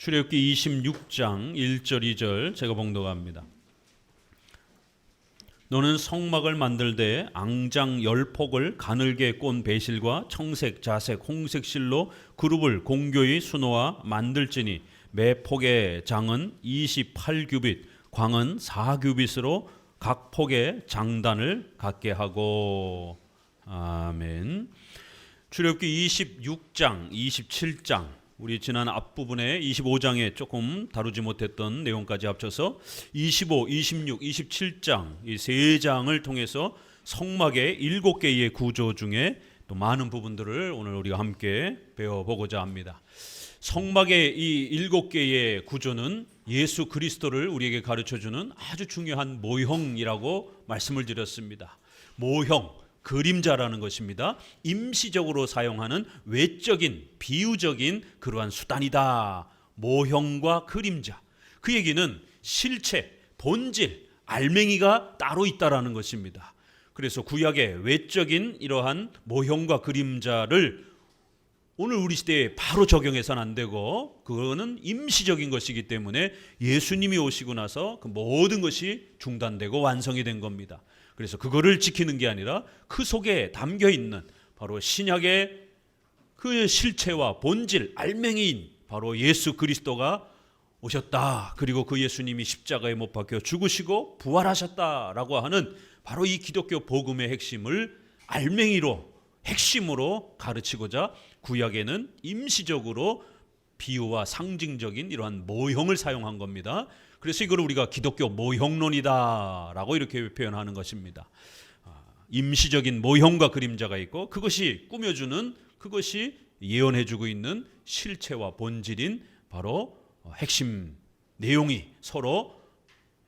출애굽기 26장 1절 2절 제가 봉독합니다. 너는 성막을 만들되 앙장 10폭을 가늘게 꼰 배실과 청색, 자색, 홍색 실로 그룹을 공교히 수놓아 만들지니 매 폭의 장은 28규빗, 광은 4규빗으로 각 폭의 장단을 갖게 하고. 아멘. 출애굽기 26장, 27장 우리 지난 앞부분에 25장에 조금 다루지 못했던 내용까지 합쳐서 25, 26, 27장 이 세 장을 통해서 성막의 7개의 구조 중에 또 많은 부분들을 오늘 우리가 함께 배워보고자 합니다. 성막의 이 7개의 구조는 예수 그리스도를 우리에게 가르쳐주는 아주 중요한 모형이라고 말씀을 드렸습니다. 모형, 그림자라는 것입니다. 임시적으로 사용하는 외적인 비유적인 그러한 수단이다. 모형과 그림자. 그 얘기는 실체, 본질, 알맹이가 따로 있다라는 것입니다. 그래서 구약의 외적인 이러한 모형과 그림자를 오늘 우리 시대에 바로 적용해서는 안 되고 그거는 임시적인 것이기 때문에 예수님이 오시고 나서 그 모든 것이 중단되고 완성이 된 겁니다. 그래서 그거를 지키는 게 아니라 그 속에 담겨 있는 바로 신약의 그 실체와 본질, 알맹이인 바로 예수 그리스도가 오셨다. 그리고 그 예수님이 십자가에 못 박혀 죽으시고 부활하셨다라고 하는 바로 이 기독교 복음의 핵심을 알맹이로, 핵심으로 가르치고자 구약에는 임시적으로 비유와 상징적인 이러한 모형을 사용한 겁니다. 그래서 이걸 우리가 기독교 모형론이다라고 이렇게 표현하는 것입니다. 임시적인 모형과 그림자가 있고 그것이 꾸며주는, 그것이 예언해주고 있는 실체와 본질인 바로 핵심 내용이 서로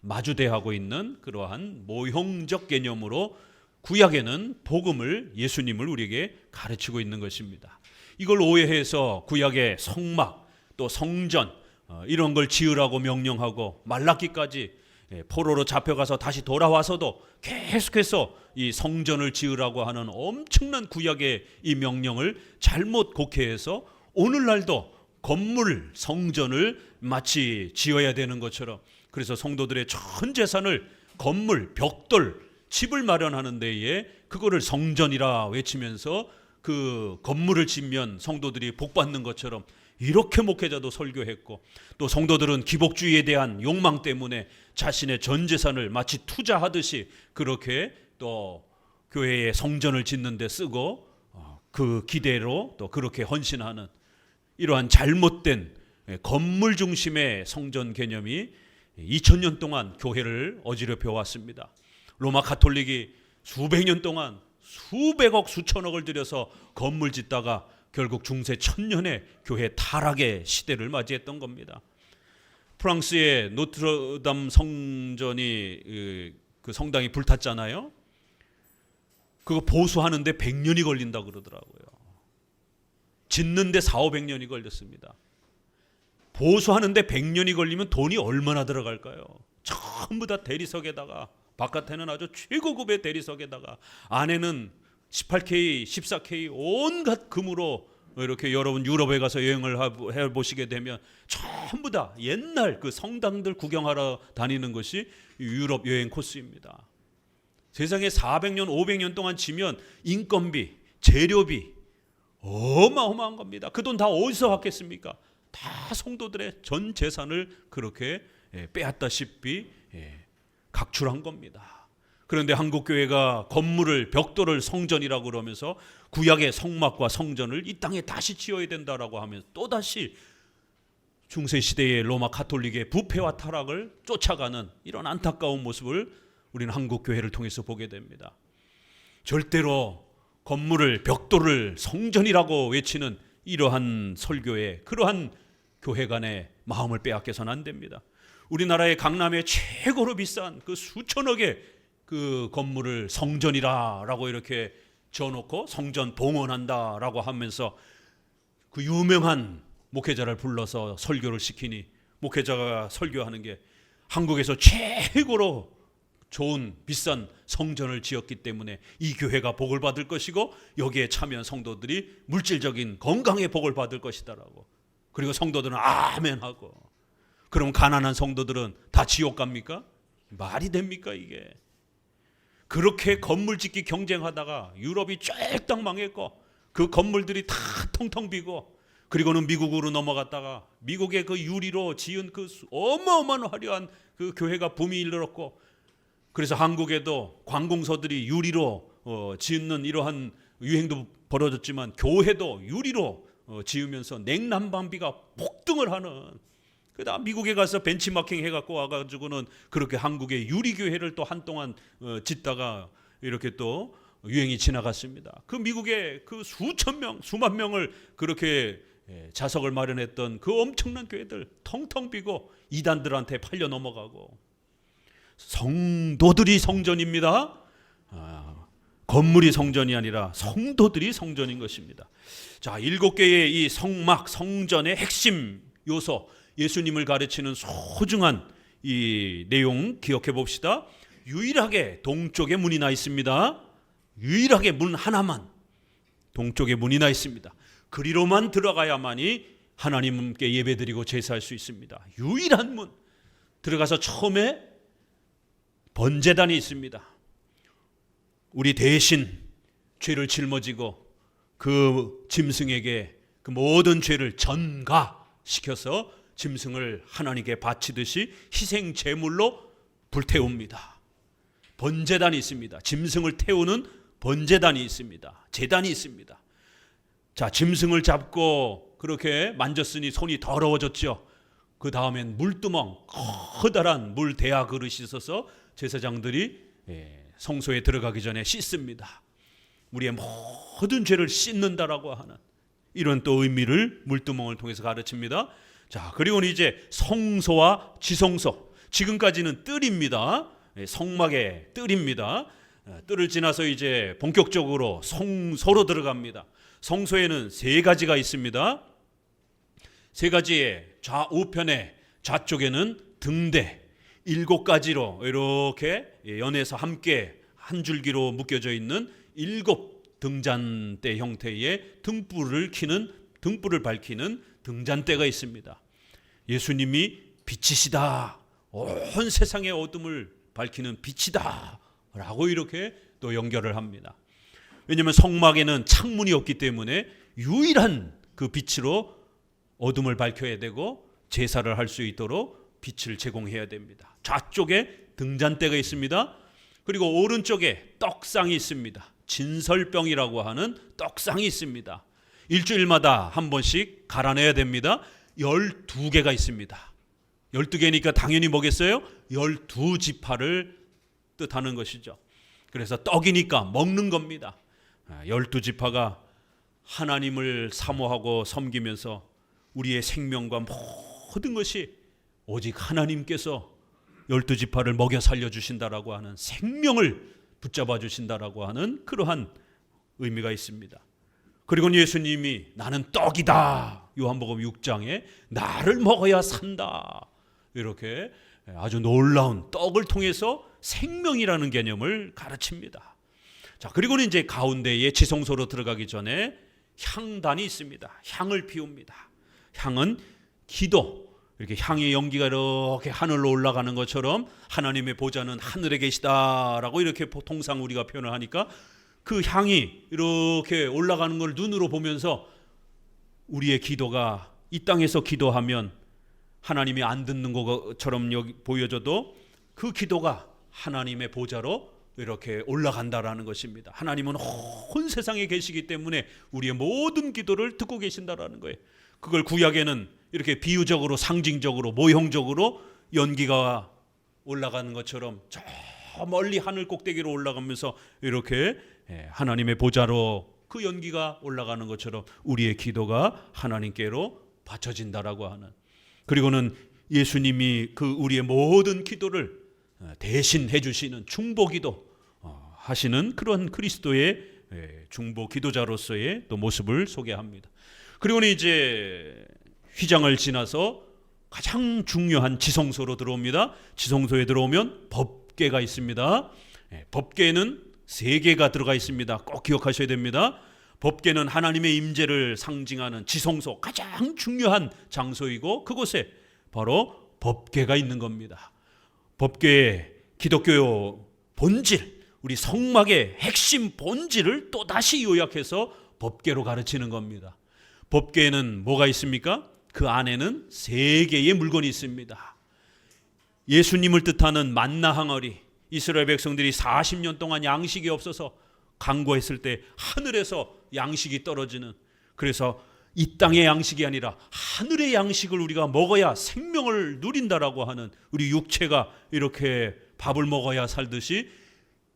마주대하고 있는 그러한 모형적 개념으로 구약에는 복음을, 예수님을 우리에게 가르치고 있는 것입니다. 이걸 오해해서 구약의 성막 또 성전 이런 걸 지으라고 명령하고 말라기까지 포로로 잡혀가서 다시 돌아와서도 계속해서 이 성전을 지으라고 하는 엄청난 구약의 이 명령을 잘못 곡해해서 오늘날도 건물, 성전을 마치 지어야 되는 것처럼, 그래서 성도들의 전 재산을 건물, 벽돌, 집을 마련하는 데에 그거를 성전이라 외치면서 그 건물을 짓면 성도들이 복받는 것처럼 이렇게 목회자도 설교했고, 또 성도들은 기복주의에 대한 욕망 때문에 자신의 전 재산을 마치 투자하듯이 그렇게 또 교회의 성전을 짓는 데 쓰고 그 기대로 또 그렇게 헌신하는 이러한 잘못된 건물 중심의 성전 개념이 2000년 동안 교회를 어지럽혀 왔습니다. 로마 가톨릭이 수백 년 동안 수백억 수천억을 들여서 건물 짓다가 결국 중세 1000년에 교회 타락의 시대를 맞이했던 겁니다. 프랑스의 노트르담 성전이 그 성당이 불탔잖아요. 그거 보수하는데 100년이 걸린다 그러더라고요. 짓는데 400~500년이 걸렸습니다. 보수하는데 100년이 걸리면 돈이 얼마나 들어갈까요? 전부 다 대리석에다가, 바깥에는 아주 최고급의 대리석에다가 안에는 18K, 14K 온갖 금으로, 이렇게 여러분 유럽에 가서 여행을 해보시게 되면 전부 다 옛날 그 성당들 구경하러 다니는 것이 유럽 여행 코스입니다. 세상에 400년, 500년 동안 지면 인건비, 재료비 어마어마한 겁니다. 그 돈 다 어디서 받겠습니까? 다 성도들의 전 재산을 그렇게 빼앗다시피 각출한 겁니다. 그런데 한국교회가 건물을, 벽돌을 성전이라고 그러면서 구약의 성막과 성전을 이 땅에 다시 지어야 된다라고 하면 또다시 중세시대의 로마 가톨릭의 부패와 타락을 쫓아가는 이런 안타까운 모습을 우리는 한국교회를 통해서 보게 됩니다. 절대로 건물을, 벽돌을 성전이라고 외치는 이러한 설교에, 그러한 교회 간의 마음을 빼앗겨서는 안 됩니다. 우리나라의 강남에 최고로 비싼 그 수천억의 그 건물을 성전이라고 이렇게 지어놓고 성전 봉헌한다라고 하면서 그 유명한 목회자를 불러서 설교를 시키니, 목회자가 설교하는 게 한국에서 최고로 좋은 비싼 성전을 지었기 때문에 이 교회가 복을 받을 것이고 여기에 참여한 성도들이 물질적인 건강의 복을 받을 것이다라고. 그리고 성도들은 아멘하고. 그럼 가난한 성도들은 다 지옥 갑니까? 말이 됩니까 이게? 그렇게 건물 짓기 경쟁하다가 유럽이 쫙딱 망했고 그 건물들이 다 텅텅 비고, 그리고는 미국으로 넘어갔다가 미국의 그 유리로 지은 그 어마어마한 화려한 그 교회가 붐이 일렀고, 그래서 한국에도 관공서들이 유리로 짓는 이러한 유행도 벌어졌지만 교회도 유리로 지으면서 냉난방비가 폭등을 하는, 그다 미국에 가서 벤치마킹 해갖고 와가지고는 그렇게 한국의 유리교회를 또 한동안 짓다가 이렇게 또 유행이 지나갔습니다. 그 미국의 그 수천 명, 수만 명을 그렇게 자석을 마련했던 그 엄청난 교회들 텅텅 비고 이단들한테 팔려 넘어가고. 성도들이 성전입니다. 건물이 성전이 아니라 성도들이 성전인 것입니다. 자, 7개의 이 성막, 성전의 핵심 요소, 예수님을 가르치는 소중한 이 내용 기억해 봅시다. 유일하게 동쪽에 문이 나 있습니다. 유일하게 문 하나만 동쪽에 문이 나 있습니다. 그리로만 들어가야만이 하나님께 예배드리고 제사할 수 있습니다. 유일한 문. 들어가서 처음에 번제단이 있습니다. 우리 대신 죄를 짊어지고 그 짐승에게 그 모든 죄를 전가시켜서 짐승을 하나님께 바치듯이 희생 제물로 불태웁니다. 번제단이 있습니다. 짐승을 태우는 번제단이 있습니다. 제단이 있습니다. 자, 짐승을 잡고 그렇게 만졌으니 손이 더러워졌죠. 그 다음엔 물두멍, 커다란 물 대야 그릇이 있어서 제사장들이 성소에 들어가기 전에 씻습니다. 우리의 모든 죄를 씻는다라고 하는 이런 또 의미를 물두멍을 통해서 가르칩니다. 자, 그리고는 이제 성소와 지성소, 지금까지는 뜰입니다. 성막의 뜰입니다. 뜰을 지나서 이제 본격적으로 성소로 들어갑니다. 성소에는 3가지가 있습니다. 3가지의 좌우편에, 좌쪽에는 등대 7가지로 이렇게 연해서 함께 한 줄기로 묶여져 있는 7 등잔대 형태의 등불을 밝히는 등잔대가 있습니다. 예수님이 빛이시다, 온 세상의 어둠을 밝히는 빛이다 라고 이렇게 또 연결을 합니다. 왜냐하면 성막에는 창문이 없기 때문에 유일한 그 빛으로 어둠을 밝혀야 되고 제사를 할 수 있도록 빛을 제공해야 됩니다. 좌쪽에 등잔대가 있습니다. 그리고 오른쪽에 떡상이 있습니다. 진설병이라고 하는 떡상이 있습니다. 일주일마다 한 번씩 갈아내야 됩니다. 12개가 있습니다. 12개니까 당연히 뭐겠어요? 12지파를 뜻하는 것이죠. 그래서 떡이니까 먹는 겁니다. 12지파가 하나님을 사모하고 섬기면서 우리의 생명과 모든 것이 오직 하나님께서 12지파를 먹여 살려주신다라고 하는, 생명을 붙잡아 주신다라고 하는 그러한 의미가 있습니다. 그리고 예수님이 나는 떡이다, 요한복음 6장에 나를 먹어야 산다, 이렇게 아주 놀라운 떡을 통해서 생명이라는 개념을 가르칩니다. 자, 그리고는 이제 가운데에 지성소로 들어가기 전에 향단이 있습니다. 향을 피웁니다. 향은 기도, 이렇게 향의 연기가 이렇게 하늘로 올라가는 것처럼 하나님의 보좌는 하늘에 계시다라고 이렇게 통상 우리가 표현을 하니까 그 향이 이렇게 올라가는 걸 눈으로 보면서 우리의 기도가 이 땅에서 기도하면 하나님이 안 듣는 것처럼 여기 보여져도 그 기도가 하나님의 보좌로 이렇게 올라간다라는 것입니다. 하나님은 온 세상에 계시기 때문에 우리의 모든 기도를 듣고 계신다라는 거예요. 그걸 구약에는 이렇게 비유적으로, 상징적으로, 모형적으로 연기가 올라가는 것처럼 저 멀리 하늘 꼭대기로 올라가면서 이렇게 하나님의 보좌로 그 연기가 올라가는 것처럼 우리의 기도가 하나님께로 바쳐진다라고 하는, 그리고는 예수님이 그 우리의 모든 기도를 대신해 주시는 중보기도 하시는 그런 그리스도의 중보 기도자로서의 또 모습을 소개합니다. 그리고는 이제 휘장을 지나서 가장 중요한 지성소로 들어옵니다. 지성소에 들어오면 법궤가 있습니다. 법궤에는 3개가 들어가 있습니다. 꼭 기억하셔야 됩니다. 법궤는 하나님의 임재를 상징하는 지성소 가장 중요한 장소이고 그곳에 바로 법궤가 있는 겁니다. 법궤의 기독교 본질, 우리 성막의 핵심 본질을 또다시 요약해서 법궤로 가르치는 겁니다. 법궤에는 뭐가 있습니까? 그 안에는 3개의 물건이 있습니다. 예수님을 뜻하는 만나 항아리, 이스라엘 백성들이 40년 동안 양식이 없어서 간구했을 때 하늘에서 양식이 떨어지는, 그래서 이 땅의 양식이 아니라 하늘의 양식을 우리가 먹어야 생명을 누린다라고 하는, 우리 육체가 이렇게 밥을 먹어야 살듯이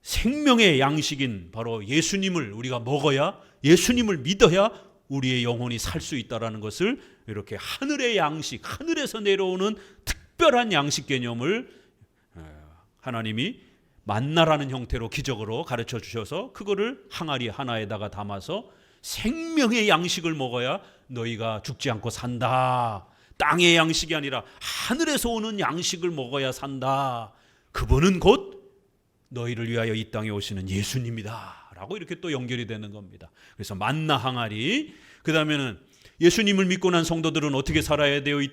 생명의 양식인 바로 예수님을 우리가 먹어야, 예수님을 믿어야 우리의 영혼이 살 수 있다라는 것을 이렇게 하늘의 양식, 하늘에서 내려오는 특별한 양식 개념을 하나님이 만나라는 형태로 기적으로 가르쳐 주셔서 그거를 항아리 하나에다가 담아서 생명의 양식을 먹어야 너희가 죽지 않고 산다. 땅의 양식이 아니라 하늘에서 오는 양식을 먹어야 산다. 그분은 곧 너희를 위하여 이 땅에 오시는 예수님이다 라고 이렇게 또 연결이 되는 겁니다. 그래서 만나 항아리, 그 다음에는 예수님을 믿고 난 성도들은 어떻게 살아야 돼요? 이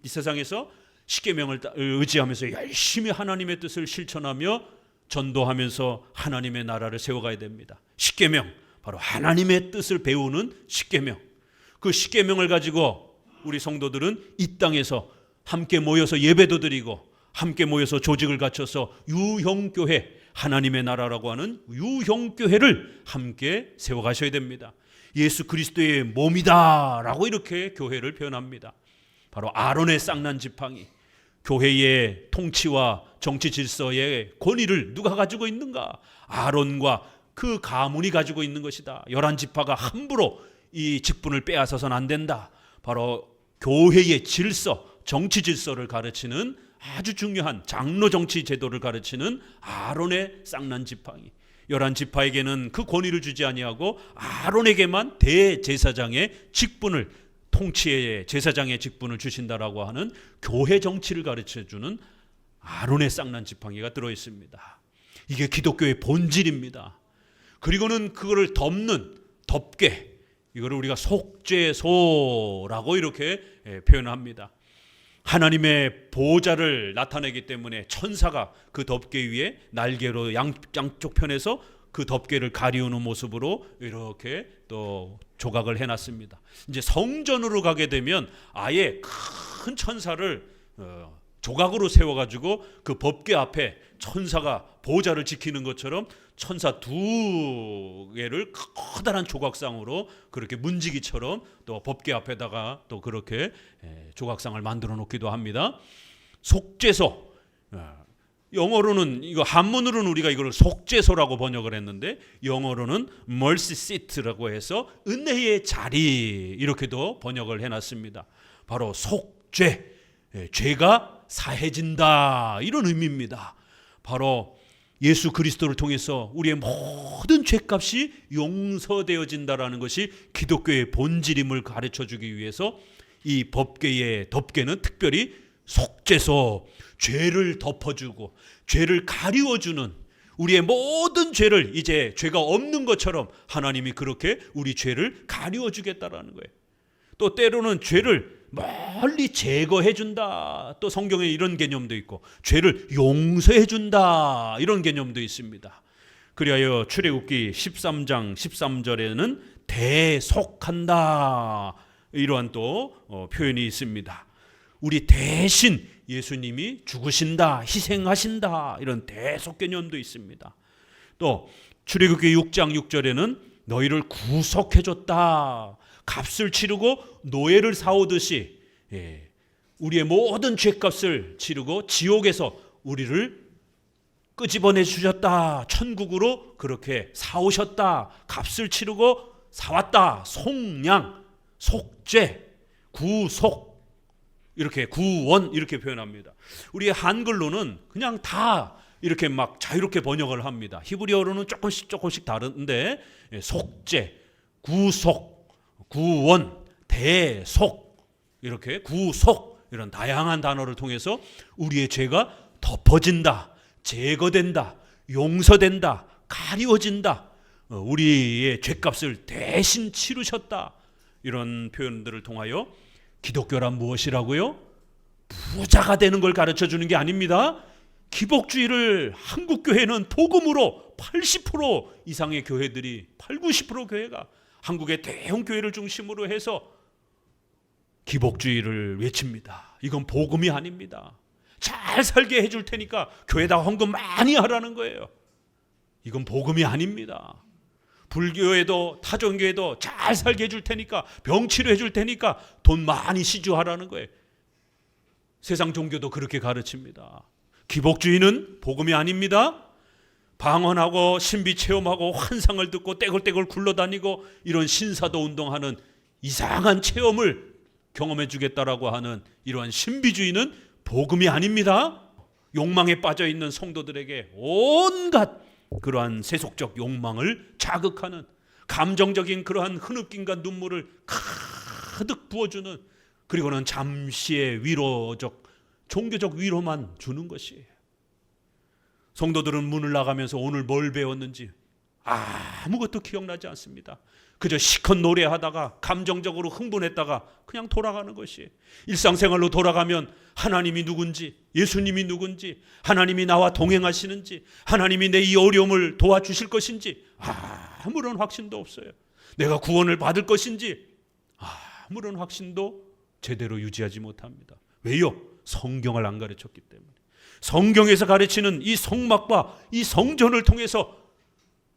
세상에서 십계명을 의지하면서 열심히 하나님의 뜻을 실천하며 전도하면서 하나님의 나라를 세워가야 됩니다. 십계명, 바로 하나님의 뜻을 배우는 십계명. 그 십계명을 가지고 우리 성도들은 이 땅에서 함께 모여서 예배도 드리고 함께 모여서 조직을 갖춰서 유형교회, 하나님의 나라라고 하는 유형교회를 함께 세워가셔야 됩니다. 예수 그리스도의 몸이다라고 이렇게 교회를 표현합니다. 바로 아론의 쌍난 지팡이, 교회의 통치와 정치 질서의 권위를 누가 가지고 있는가? 아론과 그 가문이 가지고 있는 것이다. 11지파가 함부로 이 직분을 빼앗아서는 안 된다. 바로 교회의 질서, 정치 질서를 가르치는 아주 중요한 장로 정치 제도를 가르치는 아론의 쌍난 지팡이. 11지파에게는 그 권위를 주지 아니하고 아론에게만 대제사장의 직분을, 통치의 제사장의 직분을 주신다라고 하는 교회 정치를 가르쳐주는 아론의 쌍난 지팡이가 들어있습니다. 이게 기독교의 본질입니다. 그리고는 그거를 덮는 덮개, 이거를 우리가 속죄소라고 이렇게 표현합니다. 하나님의 보좌를 나타내기 때문에 천사가 그 덮개 위에 날개로 양쪽 편에서 그 덮개를 가리우는 모습으로 이렇게 또 조각을 해놨습니다. 이제 성전으로 가게 되면 아예 큰 천사를 조각으로 세워가지고 그 법궤 앞에 천사가 보좌를 지키는 것처럼 천사 2개를 커다란 조각상으로 그렇게 문지기처럼 또 법궤 앞에다가 또 그렇게 조각상을 만들어 놓기도 합니다. 속죄소, 영어로는 이거 한문으로는 우리가 이걸 속죄소라고 번역을 했는데 영어로는 mercy seat라고 해서 은혜의 자리 이렇게도 번역을 해놨습니다. 바로 속죄, 죄가 사해진다 이런 의미입니다. 바로 예수 그리스도를 통해서 우리의 모든 죄값이 용서되어진다라는 것이 기독교의 본질임을 가르쳐주기 위해서 이 법궤의 덮개는 특별히 속죄소, 죄를 덮어주고 죄를 가리워주는, 우리의 모든 죄를 이제 죄가 없는 것처럼 하나님이 그렇게 우리 죄를 가리워주겠다라는 거예요. 또 때로는 죄를 멀리 제거해준다, 또 성경에 이런 개념도 있고 죄를 용서해준다 이런 개념도 있습니다. 그리하여 출애굽기 13장 13절에는 대속한다 이러한 또 표현이 있습니다. 우리 대신 예수님이 죽으신다, 희생하신다 이런 대속 개념도 있습니다. 또 출애굽기 6장 6절에는 너희를 구속해줬다, 값을 치르고 노예를 사오듯이 우리의 모든 죄값을 치르고 지옥에서 우리를 끄집어내 주셨다, 천국으로 그렇게 사오셨다, 값을 치르고 사왔다, 속량, 속죄, 구속, 이렇게 구원 이렇게 표현합니다. 우리 한글로는 그냥 다 이렇게 막 자유롭게 번역을 합니다. 히브리어로는 조금씩 다른데 속죄, 구속, 구원, 대속, 이렇게 구속 이런 다양한 단어를 통해서 우리의 죄가 덮어진다, 제거된다, 용서된다, 가리워진다, 우리의 죄값을 대신 치르셨다. 이런 표현들을 통하여 기독교란 무엇이라고요? 부자가 되는 걸 가르쳐 주는 게 아닙니다. 기복주의를 한국 교회는 복음으로 80% 이상의 교회들이 80-90% 교회가 한국의 대형 교회를 중심으로 해서 기복주의를 외칩니다. 이건 복음이 아닙니다. 잘 살게 해줄 테니까 교회에다가 헌금 많이 하라는 거예요. 이건 복음이 아닙니다. 불교에도 타종교에도 잘 살게 해줄 테니까, 병 치료해 줄 테니까 돈 많이 시주하라는 거예요. 세상 종교도 그렇게 가르칩니다. 기복주의는 복음이 아닙니다. 방언하고 신비 체험하고 환상을 듣고 떼굴떼굴 굴러다니고 이런 신사도 운동하는 이상한 체험을 경험해 주겠다라고 하는 이러한 신비주의는 복음이 아닙니다. 욕망에 빠져 있는 성도들에게 온갖 그러한 세속적 욕망을 자극하는, 감정적인 그러한 흐느낌과 눈물을 가득 부어주는, 그리고는 잠시의 위로적 종교적 위로만 주는 것이에요. 성도들은 문을 나가면서 오늘 뭘 배웠는지 아무것도 기억나지 않습니다. 그저 시컷 노래하다가 감정적으로 흥분했다가 그냥 돌아가는 것이, 일상생활로 돌아가면 하나님이 누군지, 예수님이 누군지, 하나님이 나와 동행하시는지, 하나님이 내 이 어려움을 도와주실 것인지 아무런 확신도 없어요. 내가 구원을 받을 것인지 아무런 확신도 제대로 유지하지 못합니다. 왜요? 성경을 안 가르쳤기 때문에. 성경에서 가르치는 이 성막과 이 성전을 통해서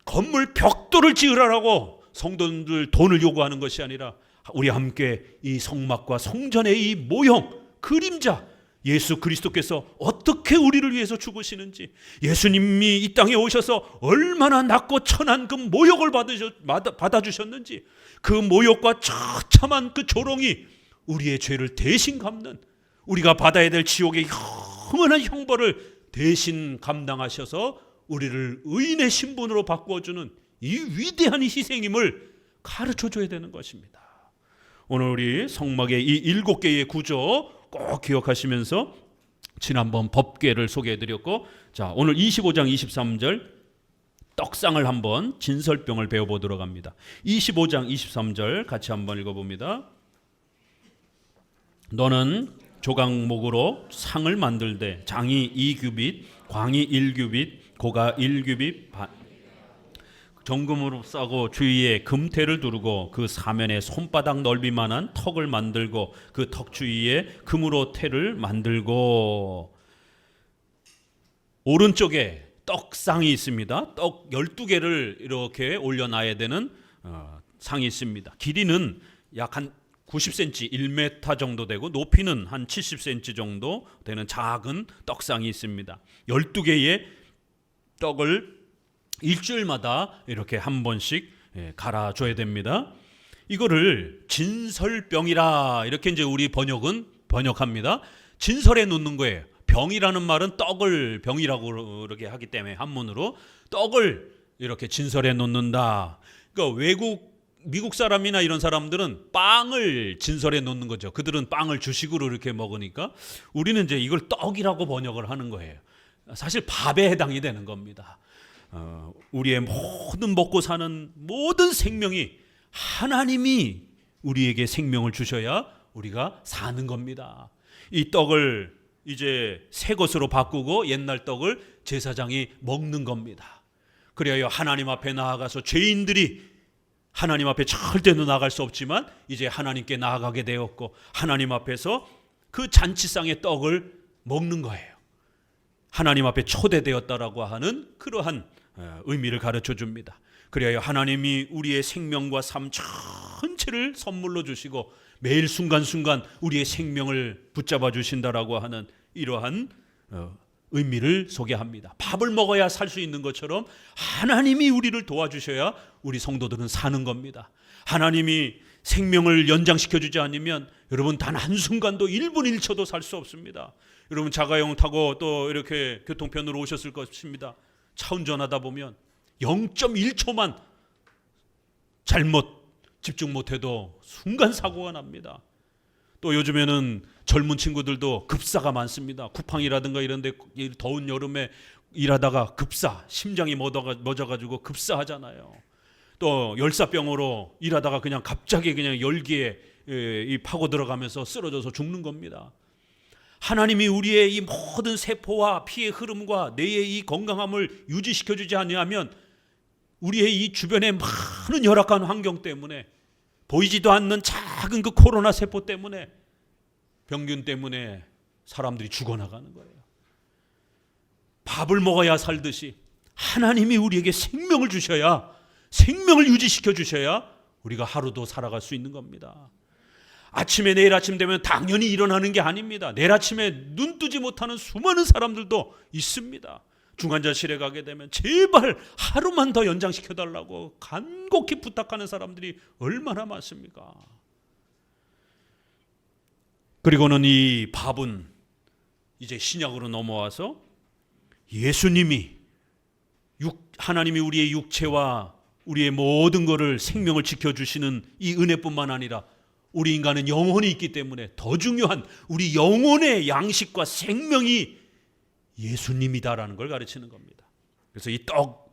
건물 벽돌을 지으라고 성도들 돈을 요구하는 것이 아니라, 우리 함께 이 성막과 성전의 이 모형, 그림자, 예수 그리스도께서 어떻게 우리를 위해서 죽으시는지, 예수님이 이 땅에 오셔서 얼마나 낮고 천한 그 모욕을 받아주셨는지, 그 모욕과 처참한 그 조롱이 우리의 죄를 대신 갚는, 우리가 받아야 될 지옥의 영원한 형벌을 대신 감당하셔서 우리를 의인의 신분으로 바꾸어주는 이 위대한 희생임을 가르쳐줘야 되는 것입니다. 오늘 우리 성막의 이 7개의 구조 꼭 기억하시면서 지난번 법궤를 소개해드렸고, 자, 오늘 25장 23절 떡상을 한번 진설병을 배워보도록 합니다. 25장 23절 같이 한번 읽어봅니다. 너는 조각목으로 상을 만들되 장이 2규빗, 광이 1규빗, 고가 1규빗 정금으로 싸고 주위에 금태를 두르고 그 사면에 손바닥 넓이만한 턱을 만들고 그 턱 주위에 금으로 태를 만들고, 오른쪽에 떡상이 있습니다. 떡 12개를 이렇게 올려놔야 되는 상이 있습니다. 길이는 약 한 90cm, 1m 정도 되고 높이는 한 70cm 정도 되는 작은 떡상이 있습니다. 12개의 떡을 일주일마다 이렇게 한 번씩 갈아줘야 됩니다. 이거를 진설병이라 이렇게 이제 우리 번역합니다. 진설에 놓는 거예요. 병이라는 말은 떡을 병이라고 이렇게 하기 때문에 한문으로 떡을 이렇게 진설에 놓는다. 그러니까 미국 사람이나 이런 사람들은 빵을 진설에 놓는 거죠. 그들은 빵을 주식으로 이렇게 먹으니까 우리는 이제 이걸 떡이라고 번역을 하는 거예요. 사실 밥에 해당이 되는 겁니다. 우리의 모든 먹고 사는 모든 생명이 하나님이 우리에게 생명을 주셔야 우리가 사는 겁니다. 이 떡을 이제 새 것으로 바꾸고 옛날 떡을 제사장이 먹는 겁니다. 그래야 하나님 앞에 나아가서 죄인들이 하나님 앞에 절대로 나아갈 수 없지만 이제 하나님께 나아가게 되었고, 하나님 앞에서 그 잔치상의 떡을 먹는 거예요. 하나님 앞에 초대되었다라고 하는 그러한 의미를 가르쳐 줍니다. 그래야 하나님이 우리의 생명과 삶 전체를 선물로 주시고 매일 순간순간 우리의 생명을 붙잡아 주신다라고 하는 이러한 의미를 소개합니다. 밥을 먹어야 살 수 있는 것처럼 하나님이 우리를 도와주셔야 우리 성도들은 사는 겁니다. 하나님이 생명을 연장시켜 주지 않으면 여러분 단 한순간도 1분 1초도 살 수 없습니다. 여러분 자가용 타고 또 이렇게 교통편으로 오셨을 것입니다. 차 운전하다 보면 0.1초만 잘못 집중 못해도 순간 사고가 납니다. 또 요즘에는 젊은 친구들도 급사가 많습니다. 쿠팡이라든가 이런 데 더운 여름에 일하다가 급사, 심장이 멎어가지고 급사하잖아요. 또 열사병으로 일하다가 그냥 갑자기 그냥 열기에 파고 들어가면서 쓰러져서 죽는 겁니다. 하나님이 우리의 이 모든 세포와 피의 흐름과 뇌의 이 건강함을 유지시켜 주지 않으면 우리의 이 주변의 많은 열악한 환경 때문에, 보이지도 않는 작은 그 코로나 세포 때문에, 병균 때문에 사람들이 죽어나가는 거예요. 밥을 먹어야 살듯이 하나님이 우리에게 생명을 주셔야, 생명을 유지시켜 주셔야 우리가 하루도 살아갈 수 있는 겁니다. 아침에 내일 아침 되면 당연히 일어나는 게 아닙니다. 내일 아침에 눈 뜨지 못하는 수많은 사람들도 있습니다. 중환자실에 가게 되면 제발 하루만 더 연장시켜달라고 간곡히 부탁하는 사람들이 얼마나 많습니까? 그리고는 이 밥은 이제 신약으로 넘어와서 예수님이 하나님이 우리의 육체와 우리의 모든 것을 생명을 지켜주시는 이 은혜뿐만 아니라 우리 인간은 영혼이 있기 때문에 더 중요한 우리 영혼의 양식과 생명이 예수님이다라는 걸 가르치는 겁니다. 그래서 이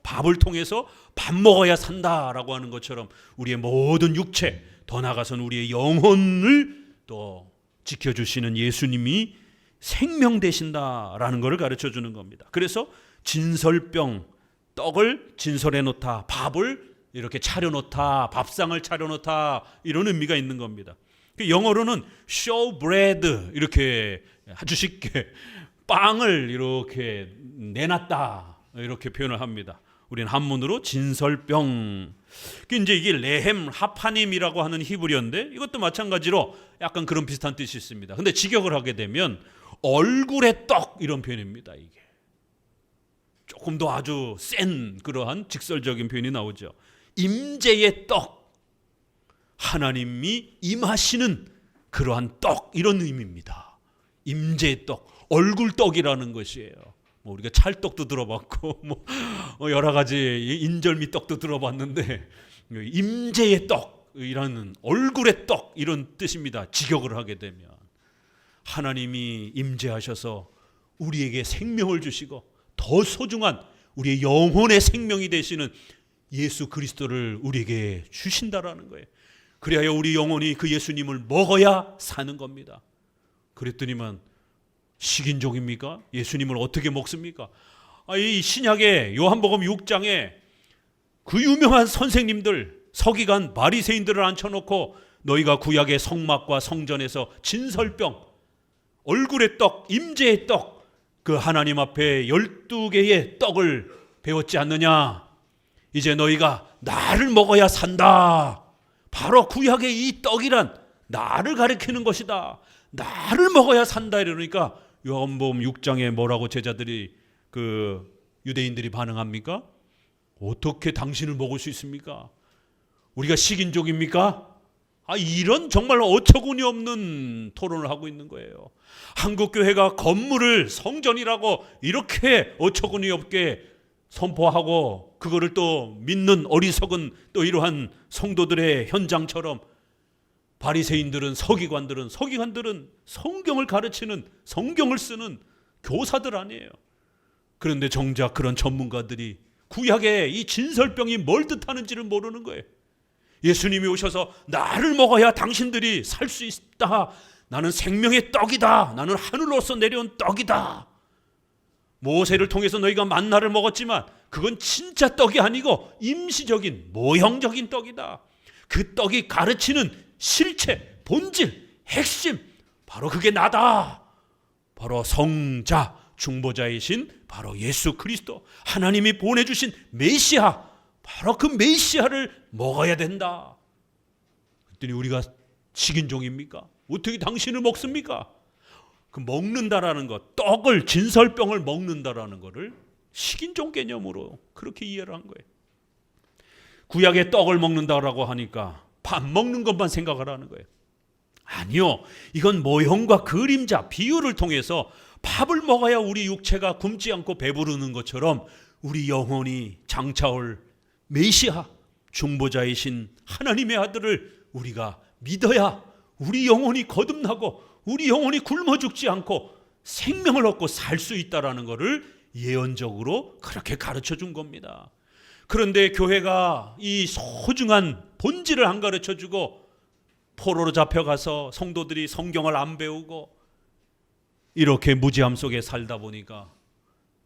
밥을 통해서 밥 먹어야 산다라고 하는 것처럼 우리의 모든 육체, 더 나아가서는 우리의 영혼을 또 지켜주시는 예수님이 생명 되신다라는 것을 가르쳐 주는 겁니다. 그래서 진설병, 떡을 진설해 놓다, 밥을 이렇게 차려놓다, 밥상을 차려놓다, 이런 의미가 있는 겁니다. 영어로는 show bread, 이렇게 아주 쉽게 빵을 이렇게 내놨다, 이렇게 표현을 합니다. 우리는 한문으로 진설병. 이제 이게 레헴 하파님이라고 하는 히브리어인데 이것도 마찬가지로 약간 그런 비슷한 뜻이 있습니다. 근데 직역을 하게 되면 얼굴의 떡, 이런 표현입니다. 이게 조금 더 아주 센 그러한 직설적인 표현이 나오죠. 임재의 떡, 하나님이 임하시는 그러한 떡, 이런 의미입니다. 임재의 떡, 얼굴 떡이라는 것이에요. 우리가 찰떡도 들어봤고 여러 가지 인절미 떡도 들어봤는데 임재의 떡이라는 얼굴의 떡, 이런 뜻입니다. 직역을 하게 되면 하나님이 임재하셔서 우리에게 생명을 주시고 더 소중한 우리의 영혼의 생명이 되시는 예수 그리스도를 우리에게 주신다라는 거예요. 그래야 우리 영혼이 그 예수님을 먹어야 사는 겁니다. 그랬더니만 식인종입니까? 예수님을 어떻게 먹습니까? 이 신약의 요한복음 6장에 그 유명한 선생님들, 서기관, 바리새인들을 앉혀놓고 너희가 구약의 성막과 성전에서 진설병, 얼굴의 떡, 임재의 떡, 그 하나님 앞에 12개의 떡을 배웠지 않느냐? 이제 너희가 나를 먹어야 산다. 바로 구약의 이 떡이란 나를 가리키는 것이다. 나를 먹어야 산다. 이러니까 요한복음 6장에 뭐라고 제자들이, 그 유대인들이 반응합니까? 어떻게 당신을 먹을 수 있습니까? 우리가 식인종입니까? 이런 정말 어처구니 없는 토론을 하고 있는 거예요. 한국교회가 건물을 성전이라고 이렇게 어처구니 없게 선포하고 그거를 또 믿는 어리석은 또 이러한 성도들의 현장처럼 바리새인들은, 서기관들은 성경을 가르치는, 성경을 쓰는 교사들 아니에요. 그런데 정작 그런 전문가들이 구약의 이 진설병이 뭘 뜻하는지를 모르는 거예요. 예수님이 오셔서 나를 먹어야 당신들이 살 수 있다. 나는 생명의 떡이다. 나는 하늘로서 내려온 떡이다. 모세를 통해서 너희가 만나를 먹었지만 그건 진짜 떡이 아니고 임시적인, 모형적인 떡이다. 그 떡이 가르치는 실체, 본질, 핵심, 바로 그게 나다. 바로 성자, 중보자이신 바로 예수 그리스도, 하나님이 보내주신 메시아, 바로 그 메시아를 먹어야 된다. 그랬더니 우리가 식인종입니까? 어떻게 당신을 먹습니까? 그 먹는다라는 것, 떡을, 진설병을 먹는다라는 것을 식인종 개념으로 그렇게 이해를 한 거예요. 구약의 떡을 먹는다라고 하니까 밥 먹는 것만 생각을 하는 거예요. 아니요, 이건 모형과 그림자, 비유를 통해서 밥을 먹어야 우리 육체가 굶지 않고 배부르는 것처럼 우리 영혼이 장차올 메시아, 중보자이신 하나님의 아들을 우리가 믿어야 우리 영혼이 거듭나고 우리 영혼이 굶어 죽지 않고 생명을 얻고 살 수 있다라는 것을 예언적으로 그렇게 가르쳐 준 겁니다. 그런데 교회가 이 소중한 본질을 안 가르쳐주고 포로로 잡혀가서 성도들이 성경을 안 배우고 이렇게 무지함 속에 살다 보니까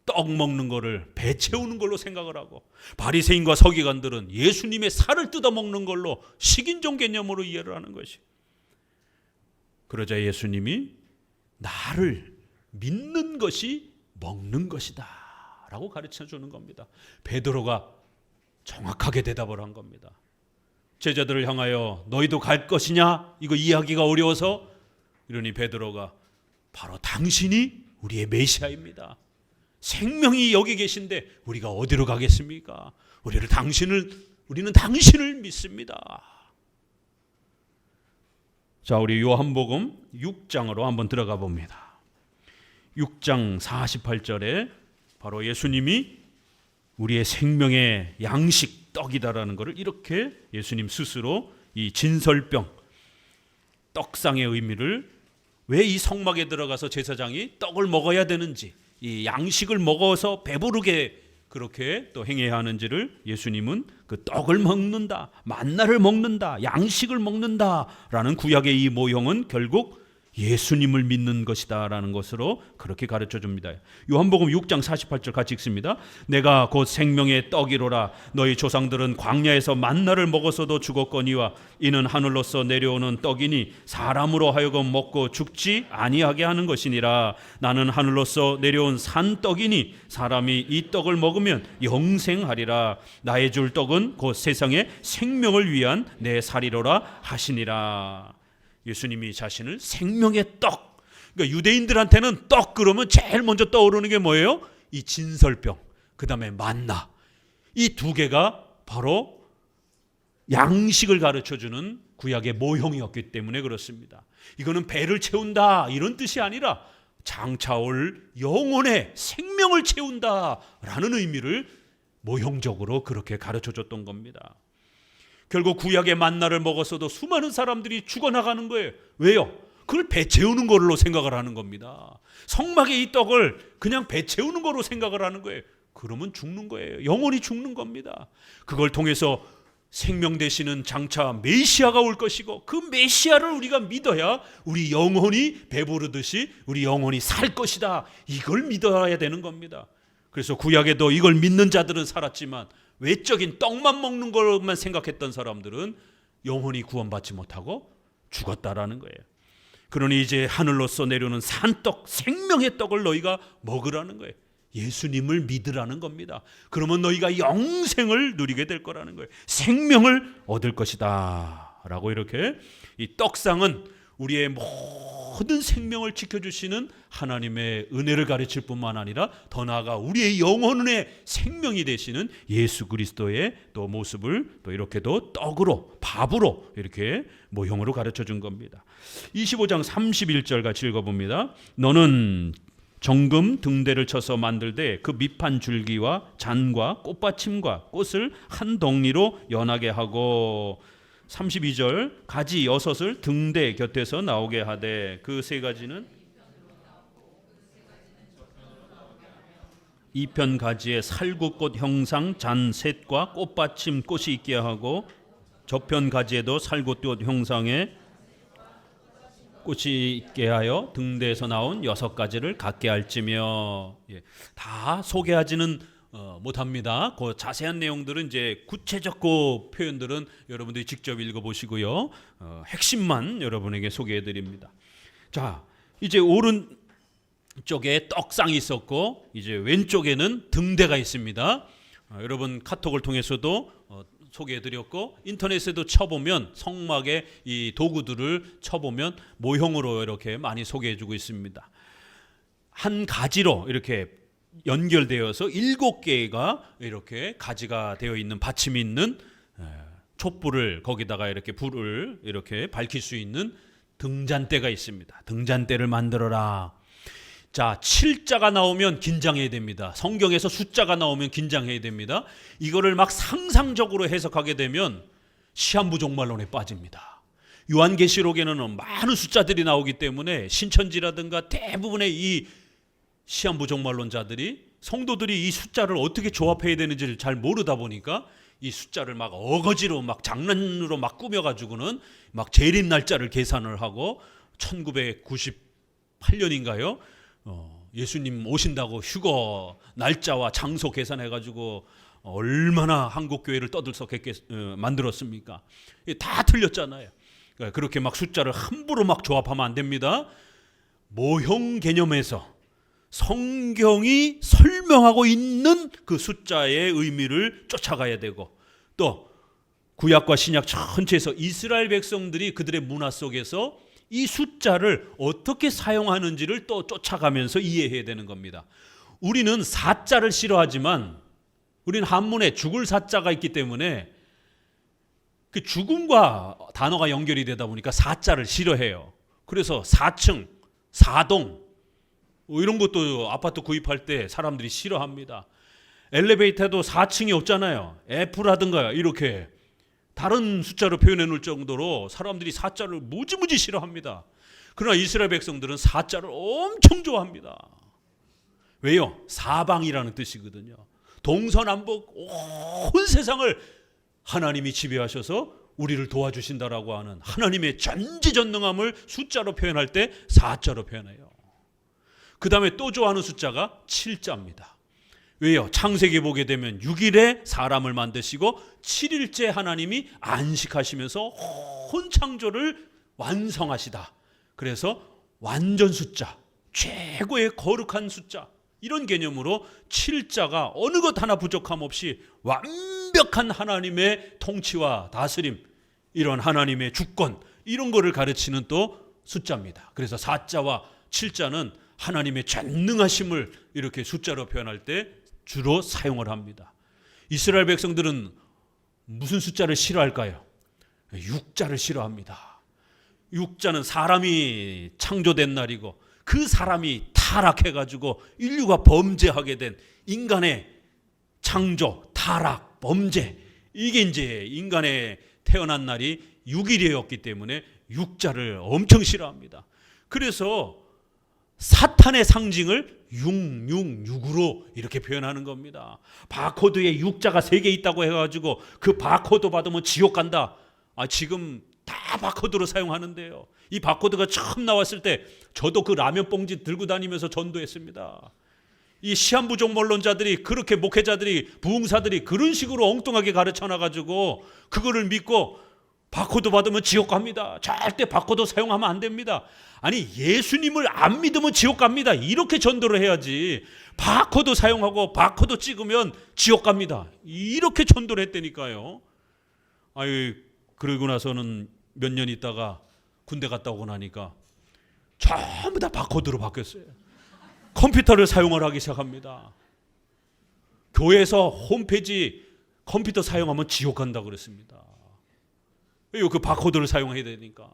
떡 먹는 거를 배 채우는 걸로 생각을 하고, 바리새인과 서기관들은 예수님의 살을 뜯어 먹는 걸로 식인종 개념으로 이해를 하는 것이. 그러자 예수님이 나를 믿는 것이 먹는 것이다 라고 가르쳐 주는 겁니다. 베드로가 정확하게 대답을 한 겁니다. 제자들을 향하여 너희도 갈 것이냐? 이거 이해하기가 어려워서. 이러니 베드로가 바로 당신이 우리의 메시아입니다. 생명이 여기 계신데 우리가 어디로 가겠습니까? 우리는 당신을 믿습니다. 자, 우리 요한복음 6장으로 한번 들어가 봅니다. 6장 48절에 바로 예수님이 우리의 생명의 양식 떡이다라는 것을 이렇게 예수님 스스로 이 진설병 떡상의 의미를, 왜 이 성막에 들어가서 제사장이 떡을 먹어야 되는지, 이 양식을 먹어서 배부르게 그렇게 또 행해야 하는지를 예수님은 그 떡을 먹는다, 만나를 먹는다, 양식을 먹는다라는 구약의 이 모형은 결국 예수님을 믿는 것이다라는 것으로 그렇게 가르쳐 줍니다. 요한복음 6장 48절 같이 읽습니다. 내가 곧 생명의 떡이로라. 너희 조상들은 광야에서 만나를 먹어서도 죽었거니와 이는 하늘로서 내려오는 떡이니 사람으로 하여금 먹고 죽지 아니하게 하는 것이니라. 나는 하늘로서 내려온 산떡이니 사람이 이 떡을 먹으면 영생하리라. 나의 줄 떡은 곧 세상의 생명을 위한 내 살이로라 하시니라. 예수님이 자신을 생명의 떡, 그러니까 유대인들한테는 떡 그러면 제일 먼저 떠오르는 게 뭐예요? 이 진설병, 그 다음에 만나, 이 두 개가 바로 양식을 가르쳐주는 구약의 모형이었기 때문에 그렇습니다. 이거는 배를 채운다 이런 뜻이 아니라 장차 올 영혼의 생명을 채운다라는 의미를 모형적으로 그렇게 가르쳐줬던 겁니다. 결국 구약의 만나를 먹었어도 수많은 사람들이 죽어나가는 거예요. 왜요? 그걸 배 채우는 걸로 생각을 하는 겁니다. 성막의 이 떡을 그냥 배 채우는 걸로 생각을 하는 거예요. 그러면 죽는 거예요. 영혼이 죽는 겁니다. 그걸 통해서 생명 되시는 장차 메시아가 올 것이고, 그 메시아를 우리가 믿어야 우리 영혼이 배부르듯이 우리 영혼이 살 것이다, 이걸 믿어야 되는 겁니다. 그래서 구약에도 이걸 믿는 자들은 살았지만 외적인 떡만 먹는 것만 생각했던 사람들은 영혼이 구원받지 못하고 죽었다라는 거예요. 그러니 이제 하늘로서 내려오는 산떡, 생명의 떡을 너희가 먹으라는 거예요. 예수님을 믿으라는 겁니다. 그러면 너희가 영생을 누리게 될 거라는 거예요. 생명을 얻을 것이다 라고 이렇게 이 떡상은 우리의 모든 생명을 지켜주시는 하나님의 은혜를 가르칠 뿐만 아니라 더 나아가 우리의 영혼의 생명이 되시는 예수 그리스도의 또 모습을 또 이렇게도 떡으로, 밥으로 이렇게 모형으로 가르쳐 준 겁니다. 25장 31절 같이 읽어봅니다. 너는 정금 등대를 쳐서 만들되 그 밑판 줄기와 잔과 꽃받침과 꽃을 한 덩이로 연하게 하고, 32절 가지 6을 등대 곁에서 나오게 하되 그 세 가지는 이편 가지에 살구꽃 형상 잔 셋과 꽃받침 꽃이 있게 하고, 저편 가지에도 살구꽃 형상의 꽃이 있게 하여 등대에서 나온 6가지를 갖게 할지며. 다 소개하지는 못합니다. 그 자세한 내용들은 이제 구체적 그 표현들은 여러분들이 직접 읽어보시고요. 핵심만 여러분에게 소개해드립니다. 자, 이제 오른쪽에 떡상이 있었고 이제 왼쪽에는 등대가 있습니다. 여러분 카톡을 통해서도 소개해드렸고 인터넷에도 쳐보면 성막의 이 도구들을 쳐보면 모형으로 이렇게 많이 소개해주고 있습니다. 한 가지로 이렇게 연결되어서 7개가 이렇게 가지가 되어 있는 받침이 있는 촛불을 거기다가 이렇게 불을 이렇게 밝힐 수 있는 등잔대가 있습니다. 등잔대를 만들어라. 자, 7자가 나오면 긴장해야 됩니다. 성경에서 숫자가 나오면 긴장해야 됩니다. 이거를 막 상상적으로 해석하게 되면 시한부 종말론에 빠집니다. 요한계시록에는 많은 숫자들이 나오기 때문에 신천지라든가 대부분의 이 시한부 종말론자들이 성도들이 이 숫자를 어떻게 조합해야 되는지를 잘 모르다 보니까 이 숫자를 막 어거지로 막 장난으로 막 꾸며가지고는 막 재림 날짜를 계산을 하고 1998년인가요? 예수님 오신다고 휴거 날짜와 장소 계산해가지고 얼마나 한국교회를 떠들썩하게 만들었습니까? 다 틀렸잖아요. 그렇게 막 숫자를 함부로 막 조합하면 안 됩니다. 모형 개념에서 성경이 설명하고 있는 그 숫자의 의미를 쫓아가야 되고, 또 구약과 신약 전체에서 이스라엘 백성들이 그들의 문화 속에서 이 숫자를 어떻게 사용하는지를 또 쫓아가면서 이해해야 되는 겁니다. 우리는 사자를 싫어하지만 우리는 한문에 죽을 사자가 있기 때문에 그 죽음과 단어가 연결이 되다 보니까 사자를 싫어해요. 그래서 4층, 4동 이런 것도 아파트 구입할 때 사람들이 싫어합니다. 엘리베이터도 4층이 없잖아요. F라든가 이렇게 다른 숫자로 표현해 놓을 정도로 사람들이 사자를 무지무지 싫어합니다. 그러나 이스라엘 백성들은 사자를 엄청 좋아합니다. 왜요? 사방이라는 뜻이거든요. 동서남북 온 세상을 하나님이 지배하셔서 우리를 도와주신다라고 하는 하나님의 전지전능함을 숫자로 표현할 때 사자로 표현해요. 그 다음에 또 좋아하는 숫자가 7자입니다. 왜요? 창세기 보게 되면 6일에 사람을 만드시고 7일째 하나님이 안식하시면서 온 창조를 완성하시다. 그래서 완전 숫자, 최고의 거룩한 숫자, 이런 개념으로 7자가 어느 것 하나 부족함 없이 완벽한 하나님의 통치와 다스림, 이런 하나님의 주권, 이런 거를 가르치는 또 숫자입니다. 그래서 4자와 7자는 하나님의 전능하심을 이렇게 숫자로 표현할 때 주로 사용을 합니다. 이스라엘 백성들은 무슨 숫자를 싫어할까요? 6자를 싫어합니다. 6자는 사람이 창조된 날이고 그 사람이 타락해가지고 인류가 범죄하게 된 인간의 창조, 타락, 범죄, 이게 이제 인간의 태어난 날이 6일이었기 때문에 6자를 엄청 싫어합니다. 그래서 사탄의 상징을 666으로 이렇게 표현하는 겁니다. 바코드에 6자가 3개 있다고 해가지고 그 바코드 받으면 지옥 간다. 지금 다 바코드로 사용하는데요. 이 바코드가 처음 나왔을 때 저도 그 라면 봉지 들고 다니면서 전도했습니다. 이 시한부족론자들이, 그렇게 목회자들이, 부흥사들이 그런 식으로 엉뚱하게 가르쳐놔가지고 그거를 믿고 바코드 받으면 지옥 갑니다. 절대 바코드 사용하면 안 됩니다. 아니, 예수님을 안 믿으면 지옥 갑니다. 이렇게 전도를 해야지. 바코드 사용하고 바코드 찍으면 지옥 갑니다. 이렇게 전도를 했다니까요. 그러고 나서는 몇 년 있다가 군대 갔다 오고 나니까 전부 다 바코드로 바뀌었어요. 컴퓨터를 사용을 하기 시작합니다. 교회에서 홈페이지 컴퓨터 사용하면 지옥 간다고 그랬습니다. 왜요? 그 바코드를 사용해야 되니까.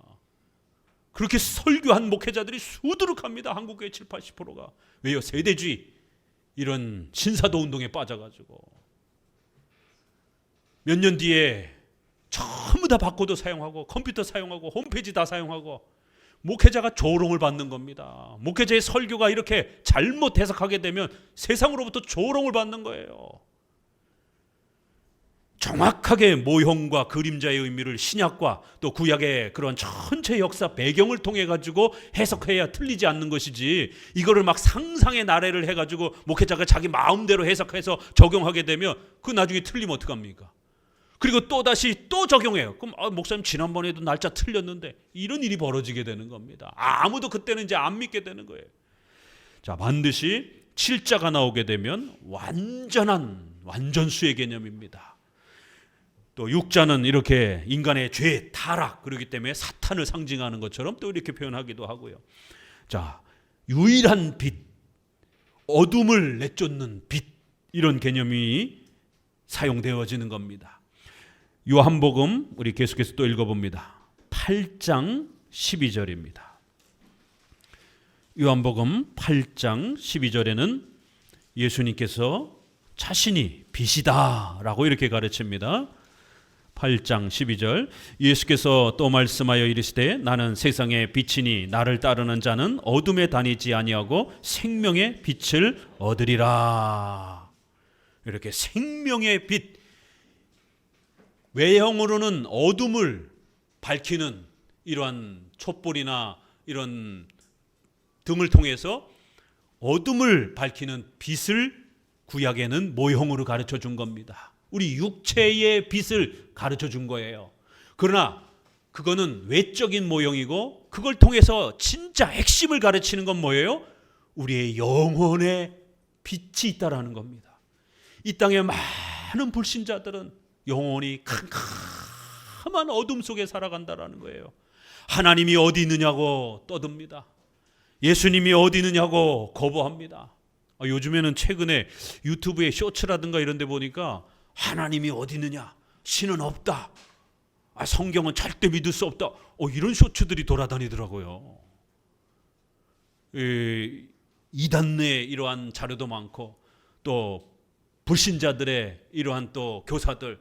그렇게 설교한 목회자들이 수두룩합니다. 한국교회 70-80%가. 왜요? 세대주의, 이런 신사도 운동에 빠져가지고. 몇 년 뒤에 전부 다 바코드 사용하고 컴퓨터 사용하고 홈페이지 다 사용하고 목회자가 조롱을 받는 겁니다. 목회자의 설교가 이렇게 잘못 해석하게 되면 세상으로부터 조롱을 받는 거예요. 정확하게 모형과 그림자의 의미를 신약과 또 구약의 그런 전체 역사 배경을 통해 가지고 해석해야 틀리지 않는 것이지, 이거를 막 상상의 나래를 해가지고 목회자가 자기 마음대로 해석해서 적용하게 되면 그 나중에 틀리면 어떡합니까? 그리고 또 다시 또 적용해요. 그럼 목사님 지난번에도 날짜 틀렸는데, 이런 일이 벌어지게 되는 겁니다. 아무도 그때는 이제 안 믿게 되는 거예요. 자, 반드시 7자가 나오게 되면 완전수의 개념입니다. 또 6자는 이렇게 인간의 죄, 타락, 그렇기 때문에 사탄을 상징하는 것처럼 또 이렇게 표현하기도 하고요. 자, 유일한 빛, 어둠을 내쫓는 빛, 이런 개념이 사용되어지는 겁니다. 요한복음 우리 계속해서 또 읽어봅니다. 8장 12절입니다. 요한복음 8장 12절에는 예수님께서 자신이 빛이다 라고 이렇게 가르칩니다. 8장 12절 예수께서 또 말씀하여 이르시되 나는 세상의 빛이니 나를 따르는 자는 어둠에 다니지 아니하고 생명의 빛을 얻으리라. 이렇게 생명의 빛, 외형으로는 어둠을 밝히는 이러한 촛불이나 이런 등을 통해서 어둠을 밝히는 빛을 구약에는 모형으로 가르쳐 준 겁니다. 우리 육체의 빛을 가르쳐 준 거예요. 그러나 그거는 외적인 모형이고 그걸 통해서 진짜 핵심을 가르치는 건 뭐예요? 우리의 영혼의 빛이 있다라는 겁니다. 이 땅에 많은 불신자들은 영혼이 캄캄한 어둠 속에 살아간다라는 거예요. 하나님이 어디 있느냐고 떠듭니다. 예수님이 어디 있느냐고 거부합니다. 요즘에는 최근에 유튜브에 쇼츠라든가 이런 데 보니까 하나님이 어디 있느냐, 신은 없다, 성경은 절대 믿을 수 없다, 이런 쇼츠들이 돌아다니더라고요. 이단 내 이러한 자료도 많고 또 불신자들의 이러한 또 교사들,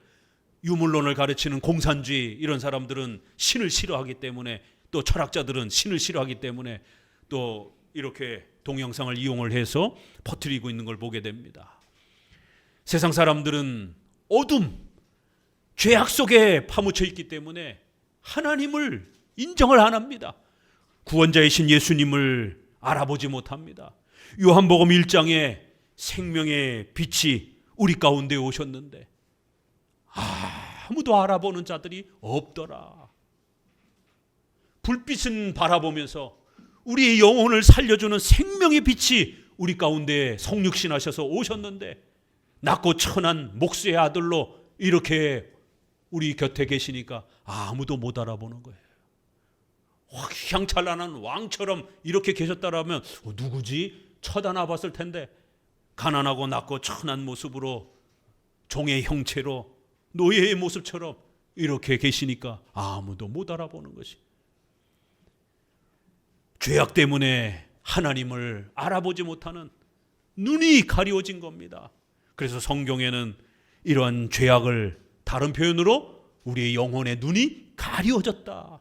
유물론을 가르치는 공산주의 이런 사람들은 신을 싫어하기 때문에, 또 철학자들은 신을 싫어하기 때문에 또 이렇게 동영상을 이용을 해서 퍼뜨리고 있는 걸 보게 됩니다. 세상 사람들은 어둠, 죄악 속에 파묻혀 있기 때문에 하나님을 인정을 안 합니다. 구원자이신 예수님을 알아보지 못합니다. 요한복음 1장에 생명의 빛이 우리 가운데 오셨는데 아무도 알아보는 자들이 없더라. 불빛은 바라보면서 우리의 영혼을 살려주는 생명의 빛이 우리 가운데 성육신하셔서 오셨는데 낮고 천한 목수의 아들로 이렇게 우리 곁에 계시니까 아무도 못 알아보는 거예요. 휘황찬란한 왕처럼 이렇게 계셨다라면 누구지? 쳐다나 봤을 텐데 가난하고 낮고 천한 모습으로 종의 형체로 노예의 모습처럼 이렇게 계시니까 아무도 못 알아보는 것이, 죄악 때문에 하나님을 알아보지 못하는 눈이 가리워진 겁니다. 그래서 성경에는 이러한 죄악을 다른 표현으로 우리의 영혼의 눈이 가리워졌다,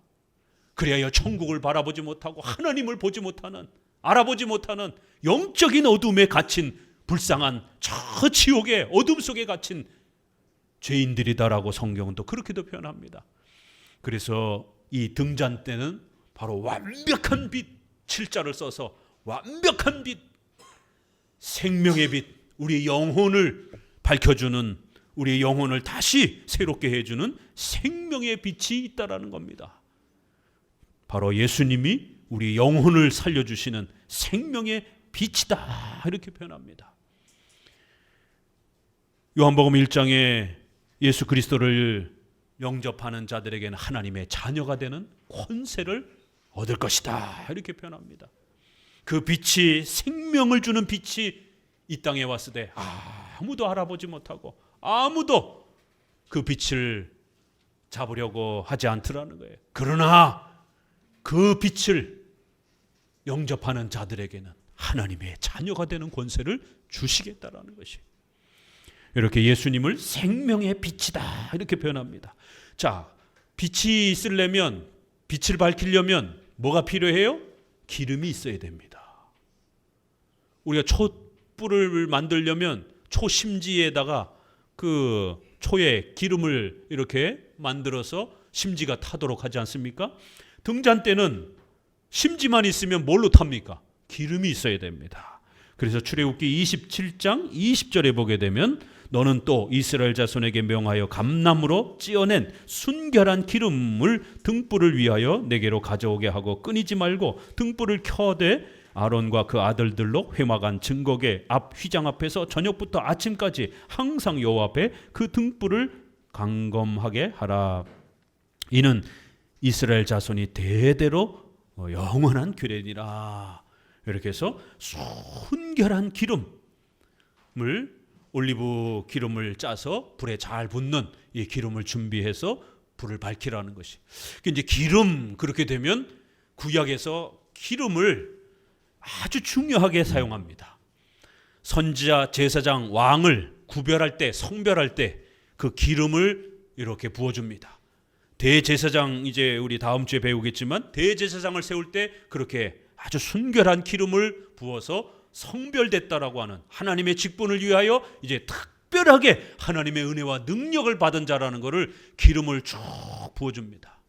그래야 천국을 바라보지 못하고 하나님을 보지 못하는, 알아보지 못하는 영적인 어둠에 갇힌 불쌍한 저 지옥의 어둠 속에 갇힌 죄인들이다라고 성경은 또 그렇게도 표현합니다. 그래서 이 등잔 때는 바로 완벽한 빛, 7자를 써서 완벽한 빛, 생명의 빛, 우리의 영혼을 밝혀주는, 우리의 영혼을 다시 새롭게 해주는 생명의 빛이 있다라는 겁니다. 바로 예수님이 우리 영혼을 살려주시는 생명의 빛이다, 이렇게 표현합니다. 요한복음 1장에 예수 그리스도를 영접하는 자들에게는 하나님의 자녀가 되는 권세를 얻을 것이다, 이렇게 표현합니다. 그 빛이, 생명을 주는 빛이 이 땅에 왔을 때 아무도 알아보지 못하고 아무도 그 빛을 잡으려고 하지 않더라는 거예요. 그러나 그 빛을 영접하는 자들에게는 하나님의 자녀가 되는 권세를 주시겠다라는 것이, 이렇게 예수님을 생명의 빛이다, 이렇게 표현합니다. 자, 빛이 있으려면, 빛을 밝히려면 뭐가 필요해요? 기름이 있어야 됩니다. 우리가 촛불을 만들려면 초심지에다가 그 초에 기름을 이렇게 만들어서 심지가 타도록 하지 않습니까? 등잔대는 심지만 있으면 뭘로 탑니까? 기름이 있어야 됩니다. 그래서 출애굽기 27장 20절에 보게 되면 너는 또 이스라엘 자손에게 명하여 감나무로 찌어낸 순결한 기름을 등불을 위하여 내게로 가져오게 하고 끊이지 말고 등불을 켜되 아론과 그 아들들로 회막안 증거계 앞 휘장 앞에서 저녁부터 아침까지 항상 여호와 앞에 그 등불을 강검하게 하라. 이는 이스라엘 자손이 대대로 영원한 규례니라. 이렇게 해서 순결한 기름을, 올리브 기름을 짜서 불에 잘 붓는 이 기름을 준비해서 불을 밝히라는 것이. 이제 기름, 그렇게 되면 구약에서 기름을 아주 중요하게 사용합니다. 선지자, 제사장, 왕을 구별할 때, 성별할 때 그 기름을 이렇게 부어줍니다. 대제사장, 이제 우리 다음 주에 배우겠지만 대제사장을 세울 때 그렇게 아주 순결한 기름을 부어서 성별됐다라고 하는, 하나님의 직분을 위하여 이제 특별하게 하나님의 은혜와 능력을 받은 자라는 것을 기름을 쭉 부어줍니다.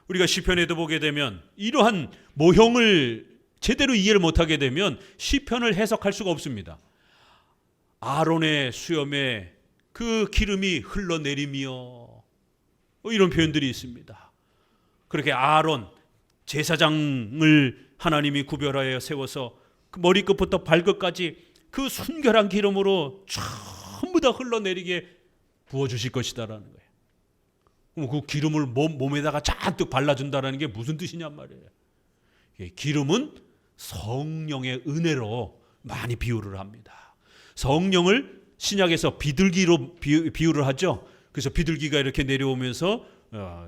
우리가 시편에도 보게 되면 이러한 모형을 제대로 이해를 못하게 되면 시편을 해석할 수가 없습니다. 아론의 수염에 그 기름이 흘러내리며 이런 표현들이 있습니다. 그렇게 아론 제사장을 하나님이 구별하여 세워서 그 머리끝부터 발끝까지 그 순결한 기름으로 전부 다 흘러내리게 부어주실 것이다라는 거예요. 그럼 그 기름을 몸에다가 잔뜩 발라준다는 게 무슨 뜻이냔 말이에요. 기름은 성령의 은혜로 많이 비유를 합니다. 성령을 신약에서 비둘기로 비유를 하죠. 그래서 비둘기가 이렇게 내려오면서